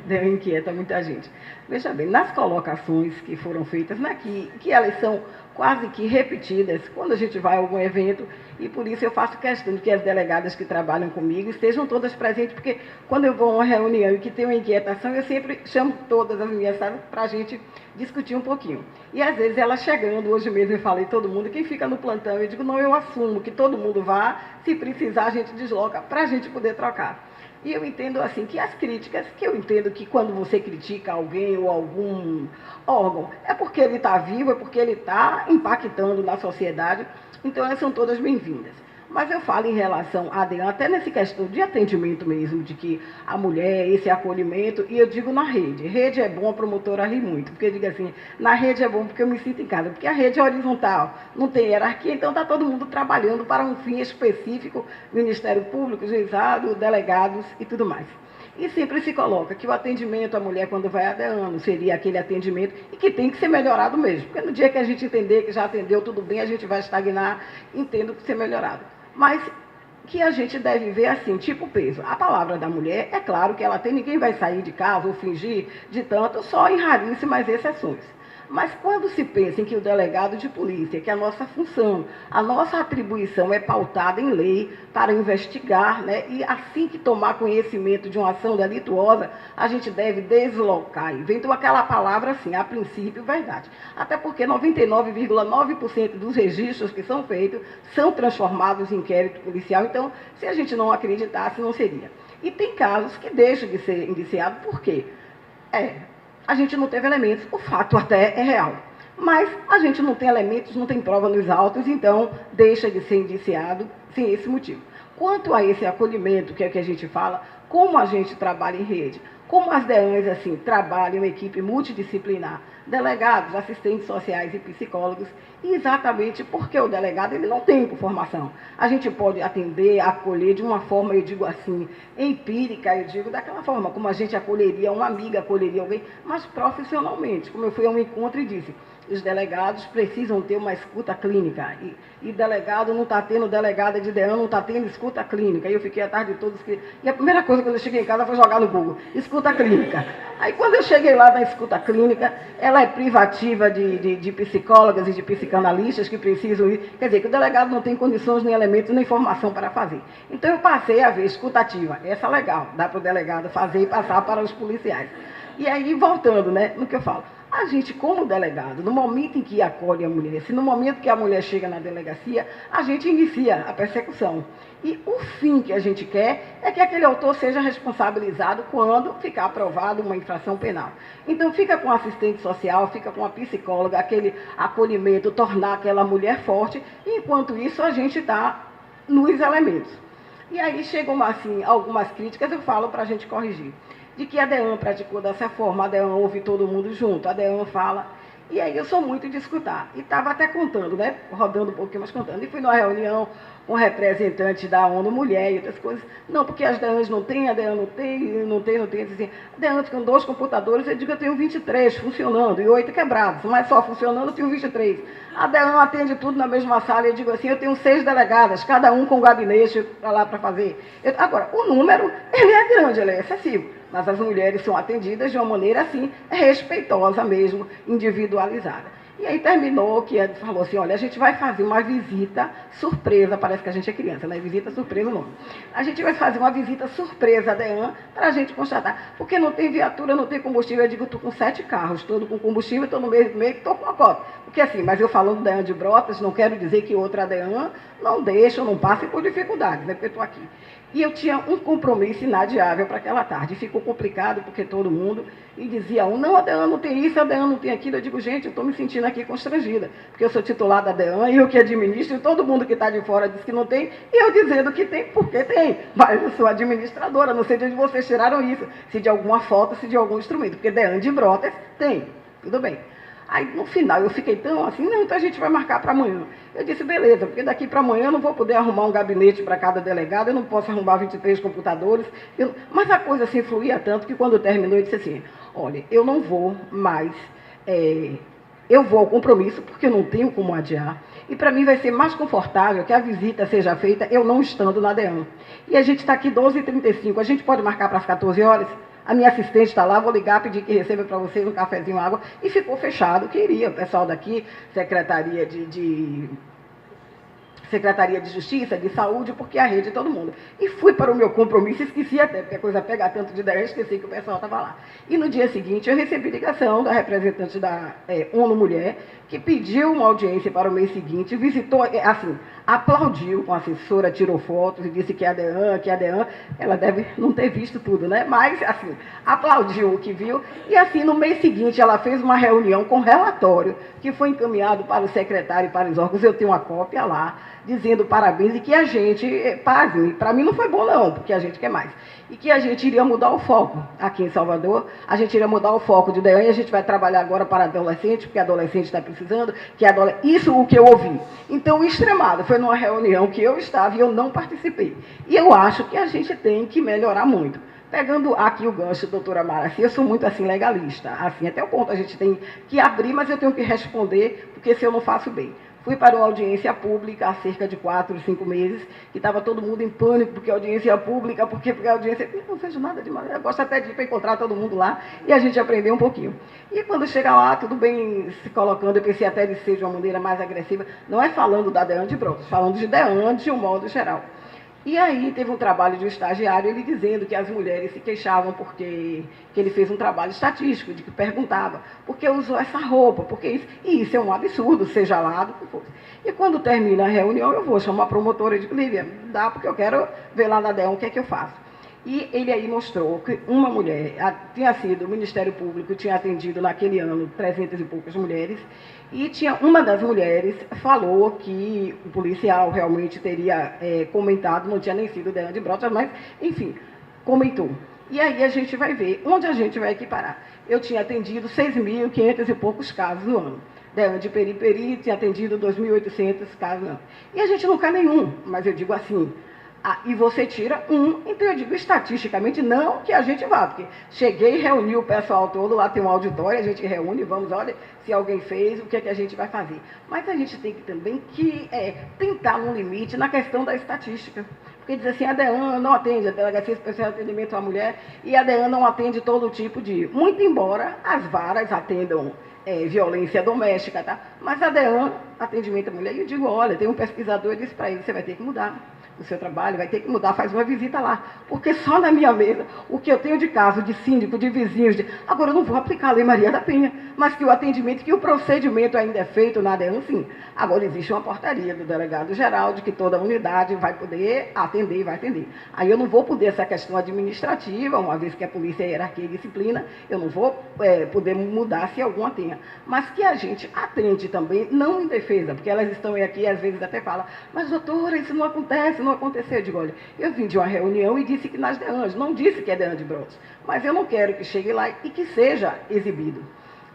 DEAN inquieta muita gente. Veja bem, nas colocações que foram feitas, né, que elas são quase que repetidas quando a gente vai a algum evento, e por isso eu faço questão de que as delegadas que trabalham comigo estejam todas presentes, porque quando eu vou a uma reunião e que tem uma inquietação, eu sempre chamo todas as minhas salas para a gente discutir um pouquinho. E às vezes ela chegando, hoje mesmo eu falei todo mundo, quem fica no plantão, eu digo, não, eu assumo que todo mundo vá, se precisar a gente desloca para a gente poder trocar. E eu entendo assim que as críticas, que eu entendo que quando você critica alguém ou algum órgão, é porque ele está vivo, é porque ele está impactando na sociedade, então elas são todas bem-vindas. Mas eu falo em relação a DEAN, até nessa questão de atendimento mesmo, de que a mulher, esse acolhimento, e eu digo na rede. Rede é bom, a promotora ri muito, porque eu digo assim, na rede é bom porque eu me sinto em casa, porque a rede é horizontal, não tem hierarquia, então está todo mundo trabalhando para um fim específico, Ministério Público, juizado, delegados e tudo mais. E sempre se coloca que o atendimento à mulher quando vai a DEAN seria aquele atendimento e que tem que ser melhorado mesmo, porque no dia que a gente entender que já atendeu tudo bem, a gente vai estagnar, entendo que ser melhorado. Mas que a gente deve ver assim, tipo peso. A palavra da mulher, é claro que ela tem, ninguém vai sair de casa ou fingir de tanto, só em raríssimas exceções. Mas quando se pensa em que o delegado de polícia, que é a nossa função, a nossa atribuição é pautada em lei para investigar, né, e assim que tomar conhecimento de uma ação delituosa, a gente deve deslocar. Inventou aquela palavra assim, a princípio, verdade. Até porque 99,9% dos registros que são feitos são transformados em inquérito policial, então, se a gente não acreditasse, não seria. E tem casos que deixam de ser indiciado, por quê? A gente não teve elementos, o fato até é real. Mas a gente não tem elementos, não tem prova nos autos, então deixa de ser indiciado sem esse motivo. Quanto a esse acolhimento, que é o que a gente fala, como a gente trabalha em rede, como as DEANs assim, trabalham em equipe multidisciplinar, delegados, assistentes sociais e psicólogos, exatamente porque o delegado ele não tem formação. A gente pode atender, acolher de uma forma, eu digo assim, empírica, eu digo daquela forma, como a gente acolheria uma amiga, acolheria alguém, mas profissionalmente, como eu fui a um encontro e disse, os delegados precisam ter uma escuta clínica, e delegado não está tendo, delegada de DEAN não está tendo escuta clínica, e eu fiquei a tarde toda, e a primeira coisa quando eu cheguei em casa foi jogar no Google, escuta clínica. Aí quando eu cheguei lá na escuta clínica, ela é privativa de psicólogas e de psicanalistas que precisam ir, quer dizer, que o delegado não tem condições, nem elementos, nem formação para fazer. Então eu passei a ver escutativa, essa é legal, dá para o delegado fazer e passar para os policiais. E aí, voltando, né, no que eu falo, a gente, como delegado, no momento em que acolhe a mulher, se no momento que a mulher chega na delegacia, a gente inicia a persecução. E o fim que a gente quer é que aquele autor seja responsabilizado quando ficar aprovado uma infração penal. Então, fica com a assistente social, fica com a psicóloga, aquele acolhimento, tornar aquela mulher forte, e enquanto isso a gente está nos elementos. E aí chegam assim, algumas críticas, eu falo para a gente corrigir. De que a DEAN praticou dessa forma, a DEAN ouve todo mundo junto, a DEAN fala, e aí eu sou muito de escutar. E estava até contando, né, rodando um pouquinho, mas contando. E fui numa reunião com representantes da ONU Mulher e outras coisas. Não, porque as DEANs não têm, a DEAN não tem. Assim, a DEAN com 2 computadores, eu digo, eu tenho 23 funcionando e 8 quebrados, mas só funcionando eu tenho 23. A DEAN atende tudo na mesma sala, eu digo assim, eu tenho 6 delegadas, cada um com gabinete para lá para fazer. Agora, o número, ele é grande, ele é excessivo, mas as mulheres são atendidas de uma maneira assim, respeitosa mesmo, individualizada. E aí terminou que ele falou assim, olha, a gente vai fazer uma visita surpresa, parece que a gente é criança, né? Visita surpresa não. A gente vai fazer uma visita surpresa, DEAN, para a gente constatar. Porque não tem viatura, não tem combustível. Eu digo, estou com 7 carros, todo com combustível, estou no meio que estou com a cópia. Porque assim, mas eu falando do DEAN de Brotas, não quero dizer que outra DEAN não deixa, não passe por dificuldades, né? Porque eu estou aqui. E eu tinha um compromisso inadiável para aquela tarde. Ficou complicado, porque todo mundo... E dizia não, a DEAN não tem isso, a DEAN não tem aquilo. Eu digo, gente, eu estou me sentindo aqui constrangida, porque eu sou titular da DEAN, e eu que administro, e todo mundo que está de fora diz que não tem, e eu dizendo que tem, porque tem. Mas eu sou administradora, não sei de onde vocês tiraram isso, se de alguma foto, se de algum instrumento, porque DEAN de Brotas tem, tudo bem. Aí, no final, eu fiquei tão assim, não, então a gente vai marcar para amanhã. Eu disse, beleza, porque daqui para amanhã eu não vou poder arrumar um gabinete para cada delegado, eu não posso arrumar 23 computadores. Mas a coisa assim fluía tanto que quando terminou, eu disse assim, olha, eu não vou mais, eu vou ao compromisso, porque eu não tenho como adiar. E para mim vai ser mais confortável que a visita seja feita eu não estando na DEAN. E a gente está aqui 12h35, a gente pode marcar para as 14 horas? A minha assistente está lá, vou ligar, pedir que receba para vocês um cafezinho, água. E ficou fechado, queria. O pessoal daqui, Secretaria Secretaria de Justiça, de Saúde, porque a rede, todo mundo. E fui para o meu compromisso, esqueci até, porque a coisa pega tanto de ideia, esqueci que o pessoal estava lá. E no dia seguinte eu recebi ligação da representante da ONU Mulher, que pediu uma audiência para o mês seguinte, visitou, assim, aplaudiu com a assessora, tirou fotos e disse que a DEAN, ela deve não ter visto tudo, né? Mas, assim, aplaudiu o que viu. E, assim, no mês seguinte, ela fez uma reunião com relatório, que foi encaminhado para o secretário e para os órgãos. Eu tenho uma cópia lá, dizendo parabéns e que a gente, pasme, para mim não foi bom não, porque a gente quer mais. E que a gente iria mudar o foco aqui em Salvador, a gente iria mudar o foco de DEAN e a gente vai trabalhar agora para adolescente, porque adolescente está precisando, isso o que eu ouvi. Então, extremado, foi numa reunião que eu estava e eu não participei. E eu acho que a gente tem que melhorar muito. Pegando aqui o gancho, doutora Mara, assim, eu sou muito assim legalista, assim, até o ponto a gente tem que abrir, mas eu tenho que responder, porque se eu não faço bem. Fui para uma audiência pública há cerca de 4, 5 meses, que estava todo mundo em pânico, porque a audiência pública, porque a audiência... Eu não vejo nada demais, eu gosto até de ir para encontrar todo mundo lá, e a gente aprender um pouquinho. E quando chega lá, tudo bem se colocando, eu pensei até de ser de uma maneira mais agressiva, não é falando da DEAN de Brotas, falando de DEAN de um modo geral. E aí teve um trabalho de um estagiário, ele dizendo que as mulheres se queixavam porque que ele fez um trabalho estatístico, de que perguntava por que usou essa roupa, porque isso, e isso é um absurdo, seja lá do que fosse. E quando termina a reunião, eu vou chamar a promotora e digo, Lívia, dá porque eu quero ver lá na DEAN o que é que eu faço. E ele aí mostrou que uma mulher, tinha sido, o Ministério Público tinha atendido naquele ano 300 e poucas mulheres, e tinha uma das mulheres falou que o policial realmente teria comentado, não tinha nem sido DEAN de Brotas, mas, enfim, comentou. E aí a gente vai ver onde a gente vai equiparar. Eu tinha atendido 6.500 e poucos casos no ano. DEAN de Periperi tinha atendido 2.800 casos no ano. E a gente não quer nenhum, mas eu digo assim... e você tira um, então eu digo estatisticamente não que a gente vá, porque cheguei e reuni o pessoal todo, lá tem um auditório, a gente reúne, vamos, olha, se alguém fez, o que é que a gente vai fazer. Mas a gente tem que também tentar um limite na questão da estatística. Porque diz assim, a DEAN não atende, a Delegacia Especial de Atendimento à Mulher, e a DEAN não atende todo tipo de... Muito embora as varas atendam violência doméstica, tá? Mas a DEAN, atendimento à mulher, e eu digo, olha, tem um pesquisador, eu disse para ele, você vai ter que mudar o seu trabalho, vai ter que mudar, faz uma visita lá. Porque só na minha mesa, o que eu tenho de caso de síndico, de vizinhos, agora eu não vou aplicar a Lei Maria da Penha, mas que o atendimento, que o procedimento ainda é feito na DEAN, sim. Agora existe uma portaria do delegado geral de que toda unidade vai poder atender e vai atender. Aí eu não vou poder essa questão administrativa, uma vez que a polícia é hierarquia e disciplina, eu não vou poder mudar se alguma tenha. Mas que a gente atende também, não em defesa, porque elas estão aqui e às vezes até falam, mas doutora, isso não acontece, não aconteceu. Eu digo, olha, eu vim de uma reunião e disse que nas DEANs, não disse que é DEAN de Brotas, mas eu não quero que chegue lá e que seja exibido.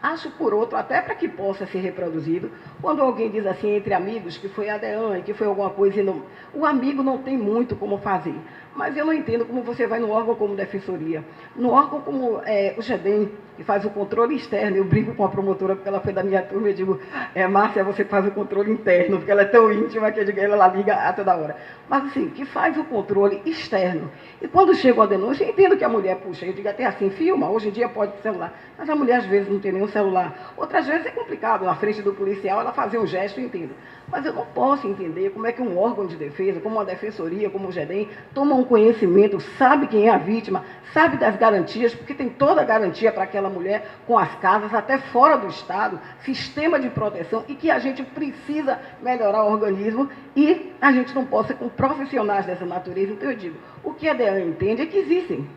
Acho, por outro, até para que possa ser reproduzido, quando alguém diz assim, entre amigos, que foi a DEAN, que foi alguma coisa, e não, o amigo não tem muito como fazer. Mas eu não entendo como você vai num órgão como Defensoria, num órgão como o GEDEM, que faz o controle externo. Eu brinco com a promotora, porque ela foi da minha turma, eu digo, Márcia, você faz o controle interno, porque ela é tão íntima que eu digo, ela liga a toda hora. Mas assim, que faz o controle externo. E quando chega a denúncia, eu entendo que a mulher, puxa, eu digo até assim, filma, hoje em dia pode ter celular, mas a mulher às vezes não tem nenhum celular. Outras vezes é complicado, na frente do policial, ela fazer um gesto, eu entendo. Mas eu não posso entender como é que um órgão de defesa, como uma defensoria, como o GEDEM, toma um conhecimento, sabe quem é a vítima, sabe das garantias, porque tem toda a garantia para aquela mulher, com as casas, até fora do Estado, sistema de proteção, e que a gente precisa melhorar o organismo, e a gente não pode ser com profissionais dessa natureza. Então eu digo, o que a DEAN entende é que existem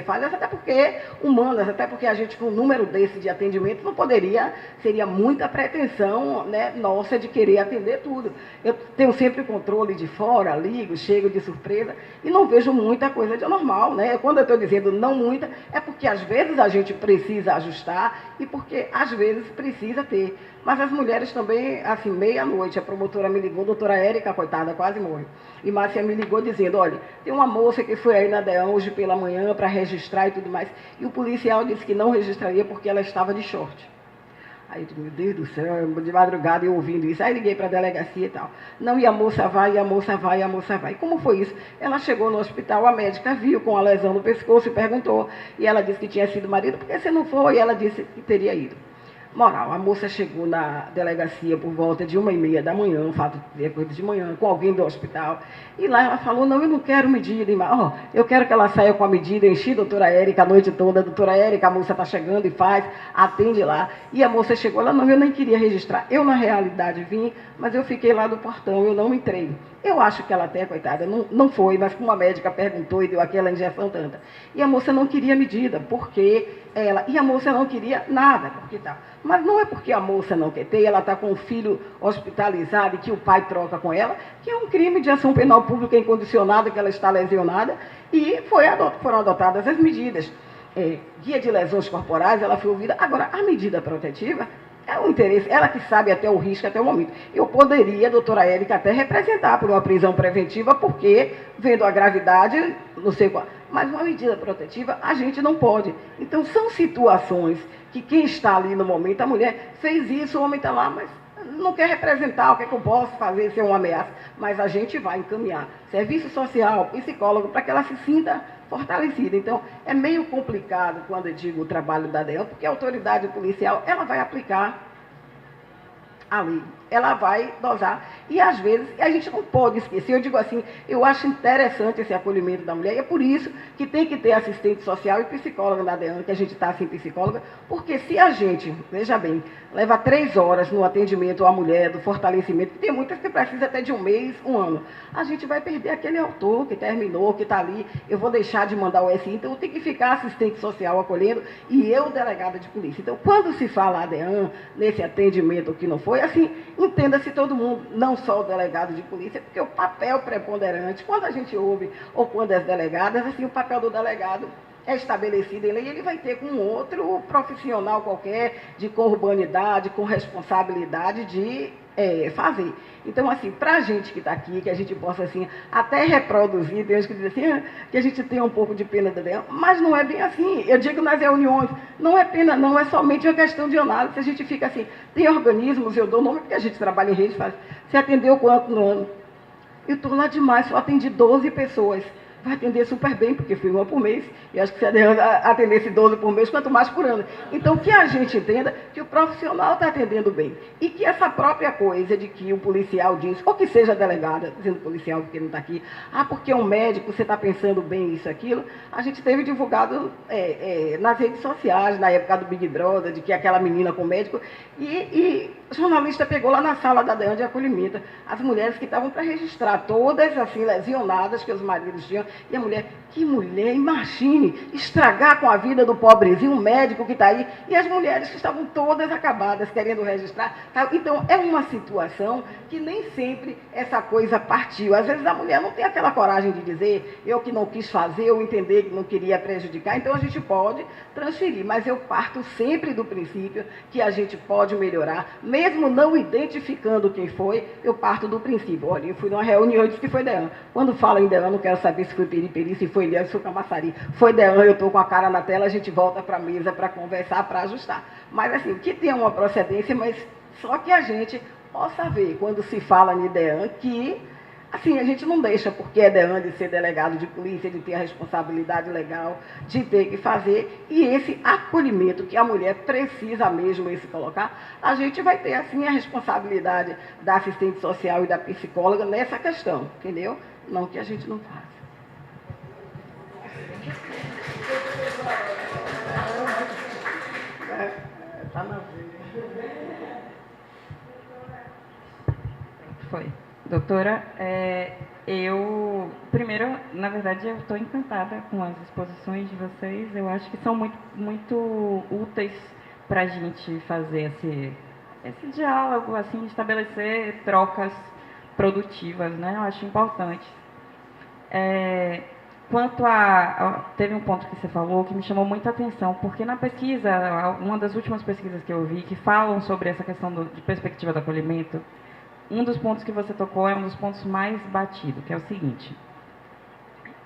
falhas, até porque humanas, até porque a gente com um número desse de atendimento não poderia, seria muita pretensão, né, nossa de querer atender tudo. Eu tenho sempre controle de fora, ligo, chego de surpresa e não vejo muita coisa de anormal, né? Quando eu estou dizendo não muita, é porque às vezes a gente precisa ajustar e porque às vezes precisa ter. Mas as mulheres também, assim, meia-noite, a promotora me ligou, a doutora Érica, coitada, quase morre. E Márcia me ligou dizendo, olha, tem uma moça que foi aí na DEAN hoje pela manhã para registrar e tudo mais, e o policial disse que não registraria porque ela estava de short. Aí eu digo, meu Deus do céu, de madrugada eu ouvindo isso. Aí liguei para a delegacia e tal. Não, e a moça vai, e a moça vai, e a moça vai. Como foi isso? Ela chegou no hospital, a médica viu com a lesão no pescoço e perguntou. E ela disse que tinha sido marido, porque se não foi, e ela disse que teria ido. Moral, a moça chegou na delegacia por volta de 1h30 da manhã, fato de coisa de manhã, com alguém do hospital, e lá ela falou, não, eu não quero medida, eu quero que ela saia com a medida, enchi a doutora Érica a noite toda, a doutora Érica, a moça está chegando e faz, atende lá, e a moça chegou, ela, não, eu nem queria registrar, eu na realidade vim, mas eu fiquei lá do portão, eu não entrei. Eu acho que ela até, coitada, não foi, mas como a médica perguntou e deu aquela injeção tanta. E a moça não queria medida, porque e a moça não queria nada, porque tá. Mas não é porque a moça não quer ter, ela está com um filho hospitalizado e que o pai troca com ela, que é um crime de ação penal pública incondicionada, que ela está lesionada, e foram adotadas as medidas. Guia de lesões corporais, ela foi ouvida. Agora, a medida protetiva é um interesse, ela que sabe até o risco, até o momento. Eu poderia, doutora Érica, até representar por uma prisão preventiva, porque, vendo a gravidade, não sei qual, mas uma medida protetiva a gente não pode. Então, são situações que quem está ali no momento, a mulher fez isso, o homem está lá, mas não quer representar, o que é que eu posso fazer se é uma ameaça? Mas a gente vai encaminhar serviço social, psicólogo, para que ela se sinta fortalecida. Então, é meio complicado quando eu digo o trabalho da DEAN, porque a autoridade policial, ela vai aplicar a lei, ela vai dosar. E, às vezes, a gente não pode esquecer, eu digo assim, eu acho interessante esse acolhimento da mulher, e é por isso que tem que ter assistente social e psicóloga na DEAN, que a gente está sem psicóloga, porque se a gente, veja bem, leva 3 horas no atendimento à mulher, do fortalecimento, que tem muitas que precisam até de 1 mês, 1 ano, a gente vai perder aquele autor que terminou, que está ali, eu vou deixar de mandar o SI, então tem que ficar assistente social acolhendo, e eu, delegada de polícia. Então, quando se fala a DEAN, nesse atendimento que não foi, assim, entenda-se todo mundo, não só o delegado de polícia, porque o papel preponderante, quando a gente ouve, ou quando as delegadas, assim, o papel do delegado é estabelecido em lei, ele vai ter com outro profissional qualquer, de com urbanidade, com responsabilidade de fazer. Então, assim, para a gente que está aqui, que a gente possa, assim, até reproduzir, tem gente que diz assim, que a gente tenha um pouco de pena da DEAN, mas não é bem assim. Eu digo nas reuniões, não é pena, não, é somente uma questão de análise. A gente fica assim, tem organismos, eu dou nome, porque a gente trabalha em rede, faz, você atendeu quanto no ano? Eu estou lá demais, só atendi 12 pessoas. Vai atender super bem, porque fui 1 por mês, e acho que se atendesse 12 por mês, quanto mais por ano. Então, que a gente entenda que o profissional está atendendo bem, e que essa própria coisa de que o policial diz, ou que seja a delegada, dizendo policial porque não está aqui, porque um médico, você está pensando bem isso, aquilo, a gente teve divulgado nas redes sociais, na época do Big Brother, de que aquela menina com médico, e o jornalista pegou lá na sala da DEAN de acolhimento as mulheres que estavam para registrar, todas assim lesionadas que os maridos tinham, e a mulher, que mulher, imagine, estragar com a vida do pobrezinho, um médico que está aí, e as mulheres que estavam todas acabadas, querendo registrar. Tá? Então, é uma situação que nem sempre essa coisa partiu. Às vezes a mulher não tem aquela coragem de dizer, eu que não quis fazer, eu entender que não queria prejudicar, então a gente pode transferir, mas eu parto sempre do princípio que a gente pode melhorar, mesmo não identificando quem foi, eu parto do princípio. Olha, eu fui numa reunião e disse que foi DEAN. Quando fala em DEAN, não quero saber se foi foi Periperi, se foi Dean, se foi Camaçari, foi Dean, eu estou com a cara na tela, a gente volta para a mesa para conversar, para ajustar. Mas assim, que tenha uma procedência, mas só que a gente possa ver, quando se fala em Dean, que assim, a gente não deixa, porque é Dean de ser delegado de polícia, de ter a responsabilidade legal, de ter que fazer, e esse acolhimento que a mulher precisa mesmo se colocar, a gente vai ter, assim, a responsabilidade da assistente social e da psicóloga nessa questão, entendeu? Não que a gente não faça. Tá na Foi. Doutora, primeiro, na verdade, eu estou encantada com as exposições de vocês. Eu acho que são muito úteis para a gente fazer esse diálogo, assim, estabelecer trocas produtivas, né? Eu acho importante. Teve um ponto que você falou que me chamou muita atenção, porque na pesquisa, uma das últimas pesquisas que eu vi, que falam sobre essa questão de perspectiva do acolhimento, um dos pontos que você tocou é um dos pontos mais batidos, que é o seguinte: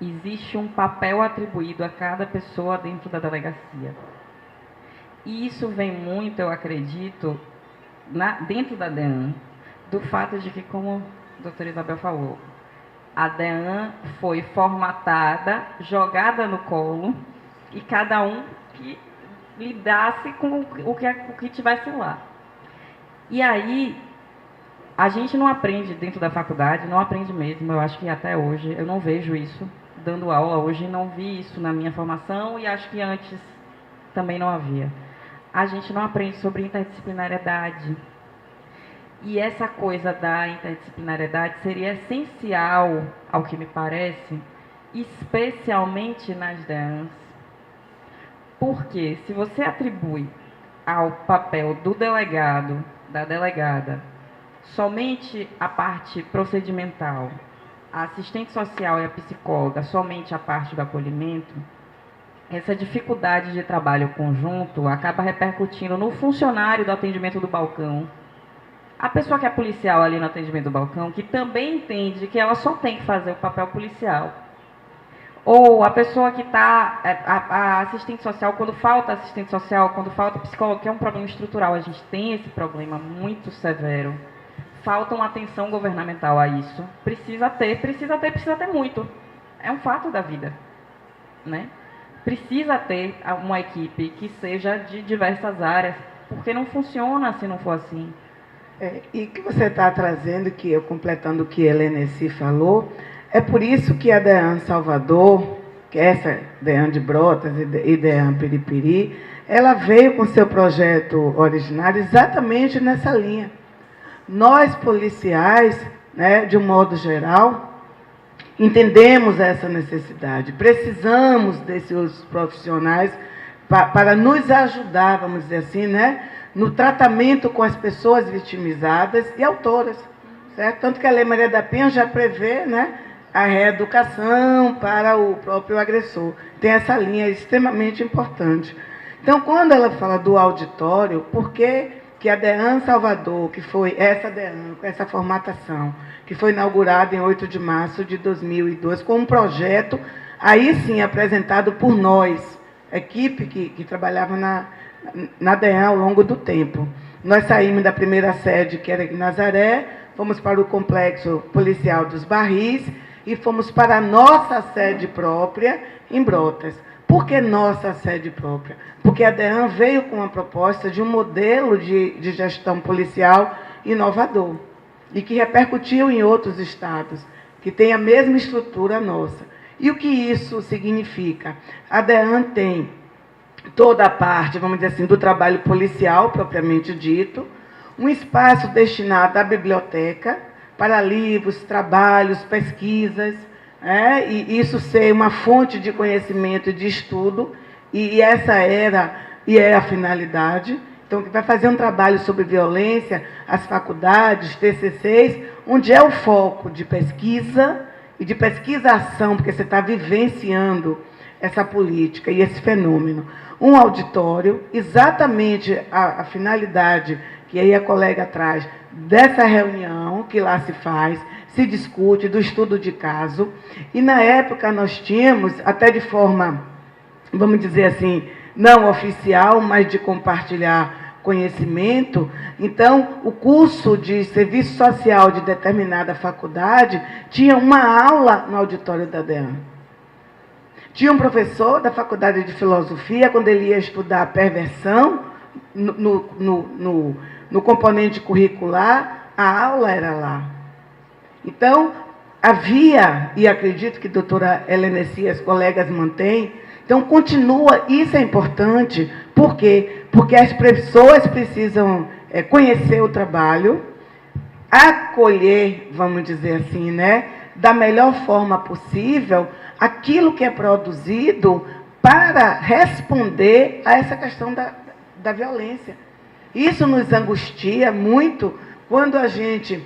existe um papel atribuído a cada pessoa dentro da delegacia. E isso vem muito, eu acredito, dentro da DEAN, do fato de que, como a doutora Isabel falou, a DEAN foi formatada, jogada no colo, e cada um que lidasse com o que tivesse lá. E aí, a gente não aprende dentro da faculdade, não aprende mesmo, eu acho que até hoje, eu não vejo isso dando aula hoje, não vi isso na minha formação e acho que antes também não havia. A gente não aprende sobre interdisciplinariedade. E essa coisa da interdisciplinariedade seria essencial, ao que me parece, especialmente nas DEANs. Porque se você atribui ao papel do delegado, da delegada, somente a parte procedimental, a assistente social e a psicóloga, somente a parte do acolhimento, essa dificuldade de trabalho conjunto acaba repercutindo no funcionário do atendimento do balcão. A pessoa que é policial ali no atendimento do balcão, que também entende que ela só tem que fazer o papel policial. Ou a pessoa que está, a assistente social, quando falta assistente social, quando falta psicólogo, que é um problema estrutural, a gente tem esse problema muito severo. Falta uma atenção governamental a isso. Precisa ter muito. É um fato da vida, né? Precisa ter uma equipe que seja de diversas áreas, porque não funciona se não for assim. E que você está trazendo, que eu completando o que a Heleneci falou, é por isso que a DEAN Salvador, que é essa DEAN de Brotas e DEAN Periperi, ela veio com seu projeto originário exatamente nessa linha. Nós, policiais, né, de um modo geral, entendemos essa necessidade, precisamos desses profissionais para nos ajudar, vamos dizer assim, né, no tratamento com as pessoas vitimizadas e autoras, certo? Tanto que a Lei Maria da Penha já prevê, né, a reeducação para o próprio agressor. Tem essa linha extremamente importante. Então, quando ela fala do auditório, por que a DEAN Salvador, que foi essa DEAN, com essa formatação, que foi inaugurada em 8 de março de 2002, com um projeto, aí sim, apresentado por nós, equipe que trabalhava na DEAN ao longo do tempo. Nós saímos da primeira sede, que era em Nazaré, fomos para o Complexo Policial dos Barris e fomos para a nossa sede própria, em Brotas. Por que nossa sede própria? Porque a DEAN veio com uma proposta de um modelo de gestão policial inovador e que repercutiu em outros estados, que tem a mesma estrutura nossa. E o que isso significa? A DEAN tem toda a parte, vamos dizer assim, do trabalho policial, propriamente dito, um espaço destinado à biblioteca, para livros, trabalhos, pesquisas, e isso ser uma fonte de conhecimento e de estudo, e essa é a finalidade. Então, que vai fazer um trabalho sobre violência, as faculdades, TCCs, onde é o foco de pesquisa e de pesquisação, porque você está vivenciando essa política e esse fenômeno. Um auditório, exatamente a finalidade que aí a colega traz dessa reunião que lá se faz, se discute, do estudo de caso. E, na época, nós tínhamos, até de forma, vamos dizer assim, não oficial, mas de compartilhar conhecimento. Então, o curso de serviço social de determinada faculdade tinha uma aula no auditório da DEAN. Tinha um professor da faculdade de filosofia, quando ele ia estudar a perversão no componente curricular, a aula era lá. Então, havia, e acredito que a doutora Helena e as colegas mantêm, então continua, isso é importante. Por quê? Porque as pessoas precisam conhecer o trabalho, acolher, vamos dizer assim, né, da melhor forma possível, aquilo que é produzido para responder a essa questão da violência. Isso nos angustia muito quando a gente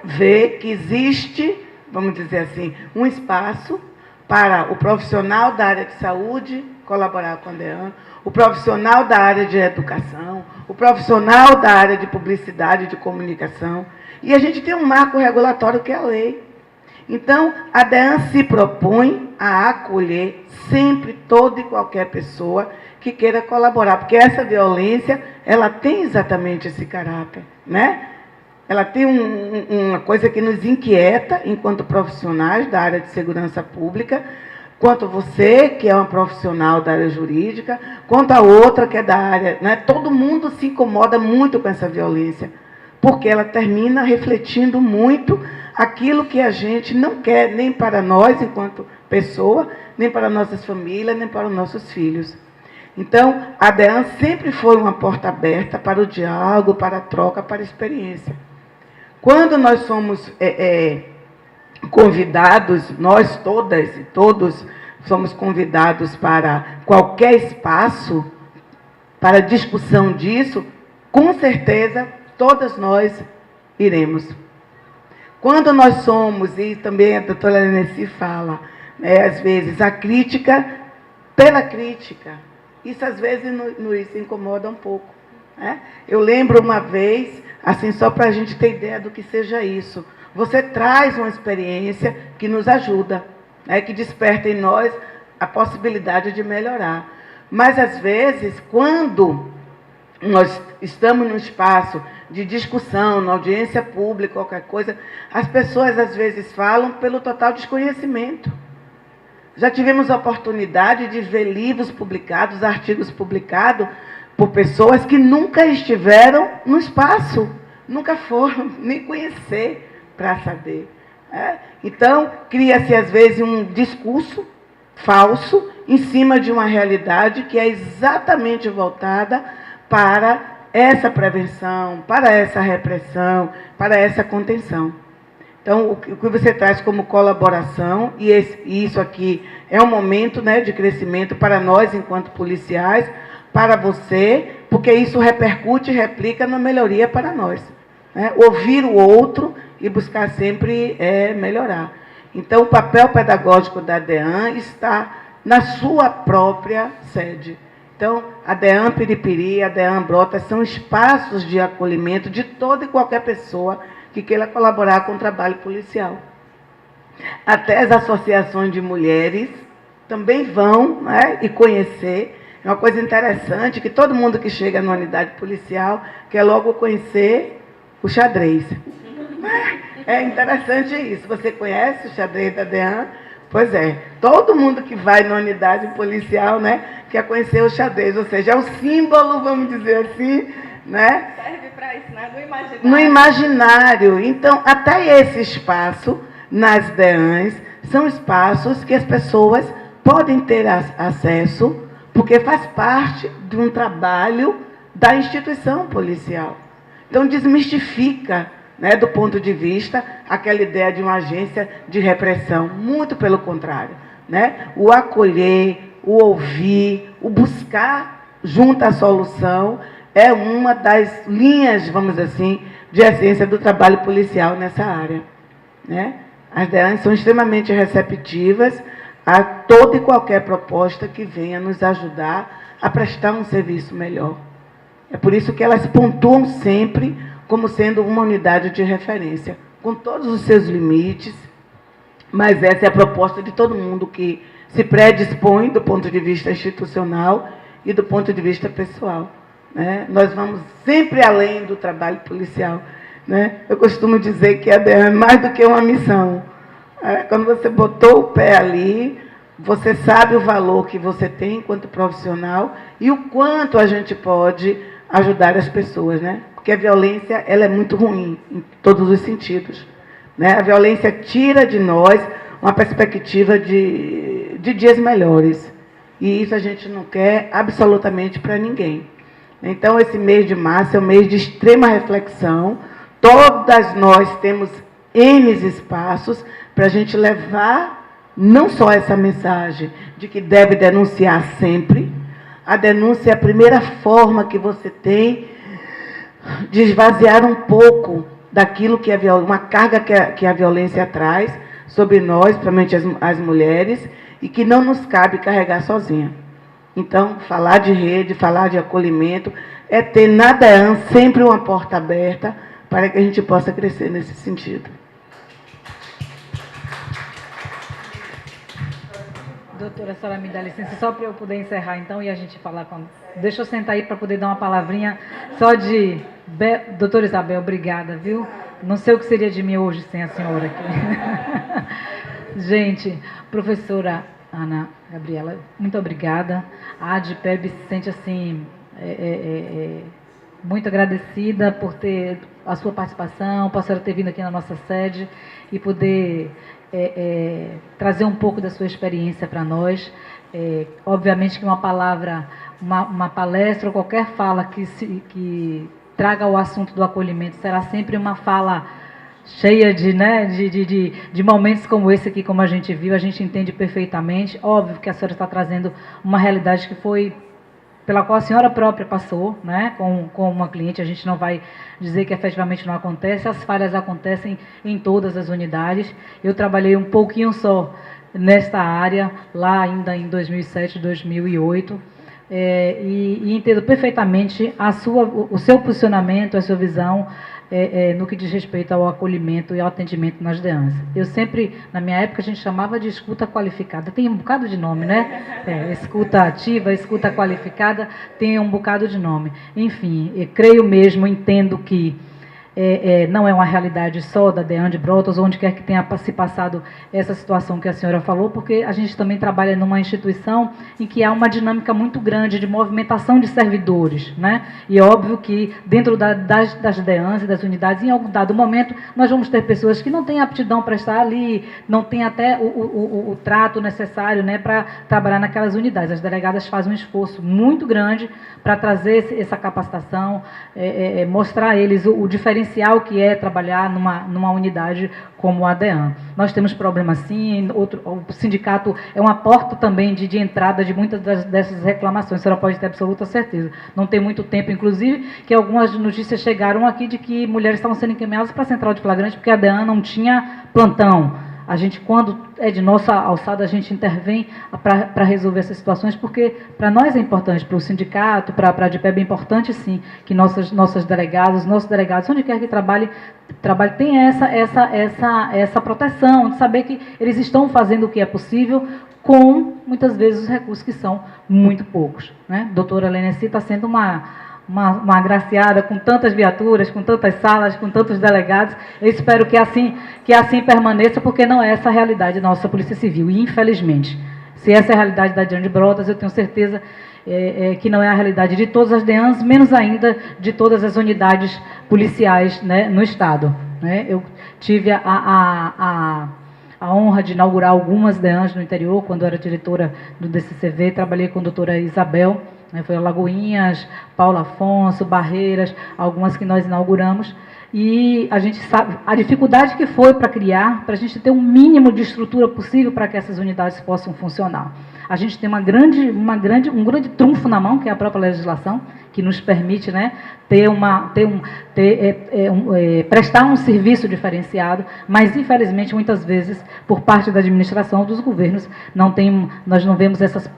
vê que existe, vamos dizer assim, um espaço para o profissional da área de saúde colaborar com a DEAN, o profissional da área de educação, o profissional da área de publicidade e de comunicação. E a gente tem um marco regulatório que é a lei. Então, a DEAN se propõe a acolher sempre toda e qualquer pessoa que queira colaborar, porque essa violência, ela tem exatamente esse caráter, né? Ela tem uma coisa que nos inquieta enquanto profissionais da área de segurança pública, quanto você, que é uma profissional da área jurídica, quanto a outra, que é da área, né? Todo mundo se incomoda muito com essa violência, porque ela termina refletindo muito aquilo que a gente não quer, nem para nós, enquanto pessoa, nem para nossas famílias, nem para os nossos filhos. Então, a DEAN sempre foi uma porta aberta para o diálogo, para a troca, para a experiência. Quando nós somos convidados, nós todas e todos somos convidados para qualquer espaço, para discussão disso, com certeza, todas nós iremos. Quando nós somos, e também a doutora Leneci fala, às vezes, a crítica pela crítica, isso às vezes nos incomoda um pouco. Né? Eu lembro uma vez, assim, só para a gente ter ideia do que seja isso, você traz uma experiência que nos ajuda, né? Que desperta em nós a possibilidade de melhorar. Mas, às vezes, quando nós estamos num espaço de discussão, na audiência pública, qualquer coisa, as pessoas às vezes falam pelo total desconhecimento. Já tivemos a oportunidade de ver livros publicados, artigos publicados por pessoas que nunca estiveram no espaço, nunca foram nem conhecer para saber. Então, cria-se às vezes um discurso falso em cima de uma realidade que é exatamente voltada para essa prevenção, para essa repressão, para essa contenção. Então, o que você traz como colaboração, e isso aqui é um momento, né, de crescimento para nós, enquanto policiais, para você, porque isso repercute e replica na melhoria para nós. Né? Ouvir o outro e buscar sempre melhorar. Então, o papel pedagógico da DEAN está na sua própria sede. Então, a DEAN Piripiri, a DEAN Brotas são espaços de acolhimento de toda e qualquer pessoa que queira colaborar com o trabalho policial. Até as associações de mulheres também vão, né, e conhecer. É uma coisa interessante que todo mundo que chega na unidade policial quer logo conhecer o xadrez. É interessante isso. Você conhece o xadrez da DEAN? Pois é. Todo mundo que vai na unidade policial, né, quer conhecer o xadrez. Ou seja, é o símbolo, vamos dizer assim, né? Serve para isso, né? No imaginário. No imaginário. Então, até esse espaço, nas DEANs, são espaços que as pessoas podem ter acesso, porque faz parte de um trabalho da instituição policial. Então, desmistifica, né, do ponto de vista, aquela ideia de uma agência de repressão. Muito pelo contrário. Né? O acolher, o ouvir, o buscar junto à solução é uma das linhas, vamos dizer assim, de essência do trabalho policial nessa área. Né? As DEANs são extremamente receptivas a toda e qualquer proposta que venha nos ajudar a prestar um serviço melhor. É por isso que elas pontuam sempre como sendo uma unidade de referência, com todos os seus limites, mas essa é a proposta de todo mundo que se predispõe do ponto de vista institucional e do ponto de vista pessoal, né? Nós vamos sempre além do trabalho policial, né? Eu costumo dizer que a DEAN é mais do que uma missão. Quando você botou o pé ali, você sabe o valor que você tem enquanto profissional e o quanto a gente pode ajudar as pessoas, né? Porque a violência, ela é muito ruim em todos os sentidos, né? A violência tira de nós uma perspectiva de dias melhores. E isso a gente não quer absolutamente para ninguém. Então, esse mês de março é um mês de extrema reflexão. Todas nós temos N espaços para a gente levar não só essa mensagem de que deve denunciar sempre. A denúncia é a primeira forma que você tem de esvaziar um pouco daquilo que uma carga que a violência traz sobre nós, principalmente as mulheres, e que não nos cabe carregar sozinha. Então, falar de rede, falar de acolhimento, é ter na DEAN sempre uma porta aberta para que a gente possa crescer nesse sentido. Doutora, a senhora me dá licença, só para eu poder encerrar então e a gente falar com... Deixa eu sentar aí para poder dar uma palavrinha só de... Doutora Isabel, obrigada, viu? Não sei o que seria de mim hoje sem a senhora aqui. Gente, professora Ana Gabriela, muito obrigada. A ADPEB se sente assim... muito agradecida por ter a sua participação, por a senhora ter vindo aqui na nossa sede e poder trazer um pouco da sua experiência para nós. Obviamente que uma palavra, uma palestra ou qualquer fala que traga o assunto do acolhimento será sempre uma fala cheia de momentos como esse aqui, como a gente viu, a gente entende perfeitamente. Óbvio que a senhora está trazendo uma realidade que foi pela qual a senhora própria passou, né, com uma cliente. A gente não vai dizer que efetivamente não acontece, as falhas acontecem em todas as unidades. Eu trabalhei um pouquinho só nesta área, lá ainda em 2007, 2008, e entendo perfeitamente o seu posicionamento, a sua visão, no que diz respeito ao acolhimento e ao atendimento nas DEANs. Eu sempre, na minha época, a gente chamava de escuta qualificada. Tem um bocado de nome, né? Escuta ativa, escuta qualificada, tem um bocado de nome. Enfim, eu creio mesmo, entendo que não é uma realidade só da DEAN de Brotas, onde quer que tenha se passado essa situação que a senhora falou, porque a gente também trabalha numa instituição em que há uma dinâmica muito grande de movimentação de servidores, né? E é óbvio que dentro das DEANs e das unidades, em algum dado momento, nós vamos ter pessoas que não têm aptidão para estar ali, não têm até o trato necessário, né, para trabalhar naquelas unidades. As delegadas fazem um esforço muito grande para trazer essa capacitação, mostrar a eles o diferencial que é trabalhar numa unidade como a DEAN. Nós temos problemas sim, o sindicato é uma porta também de entrada de muitas dessas reclamações, a senhora pode ter absoluta certeza. Não tem muito tempo, inclusive, que algumas notícias chegaram aqui de que mulheres estavam sendo encaminhadas para a central de flagrante porque a DEAN não tinha plantão. A gente, quando é de nossa alçada, a gente intervém para resolver essas situações, porque para nós é importante, para o sindicato, para a ADPEB é importante, sim, que nossos delegados, onde quer que trabalhe tem essa proteção, de saber que eles estão fazendo o que é possível com, muitas vezes, os recursos que são muito poucos, né? Doutora Leneci está sendo uma agraciada com tantas viaturas, com tantas salas, com tantos delegados. Eu espero que assim permaneça, porque não é essa a realidade da nossa Polícia Civil. E, infelizmente, se essa é a realidade da DEAN de Brotas, eu tenho certeza que não é a realidade de todas as DEANs, menos ainda de todas as unidades policiais, né, no Estado, né? Eu tive a honra de inaugurar algumas DEANs no interior, quando eu era diretora do DCCV, trabalhei com a doutora Isabel, foi Lagoinhas, Paulo Afonso, Barreiras, algumas que nós inauguramos, e a gente sabe a dificuldade que foi para criar, para a gente ter um mínimo de estrutura possível para que essas unidades possam funcionar. A gente tem um grande trunfo na mão, que é a própria legislação, que nos permite, né, prestar um serviço diferenciado, mas infelizmente muitas vezes por parte da administração dos governos nós não vemos essas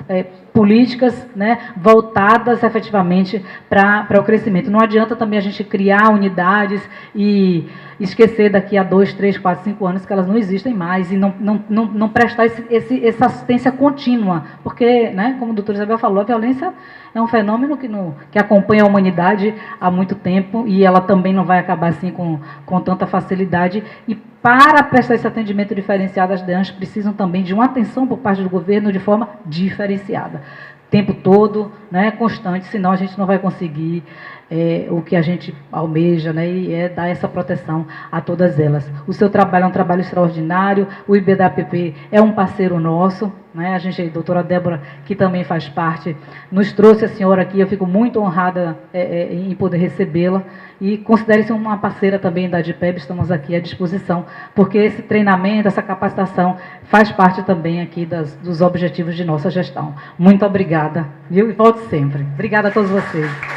políticas, né, voltadas efetivamente para o crescimento. Não adianta também a gente criar unidades e esquecer daqui a 2, 3, 4, 5 anos que elas não existem mais e não prestar essa assistência contínua, porque, né, como o doutor Isabel falou, a violência é um fenômeno que acompanha a humanidade há muito tempo e ela também não vai acabar assim com tanta facilidade. E para prestar esse atendimento diferenciado, as DEANs precisam também de uma atenção por parte do governo de forma diferenciada, o tempo todo, né, constante, senão a gente não vai conseguir o que a gente almeja, né, e é dar essa proteção a todas elas. O seu trabalho é um trabalho extraordinário, o IBDAPP é um parceiro nosso, né, a doutora Débora, que também faz parte, nos trouxe a senhora aqui, eu fico muito honrada em poder recebê-la, e considere-se uma parceira também da ADPEB, estamos aqui à disposição, porque esse treinamento, essa capacitação faz parte também aqui dos objetivos de nossa gestão. Muito obrigada, viu? E volte sempre. Obrigada a todos vocês.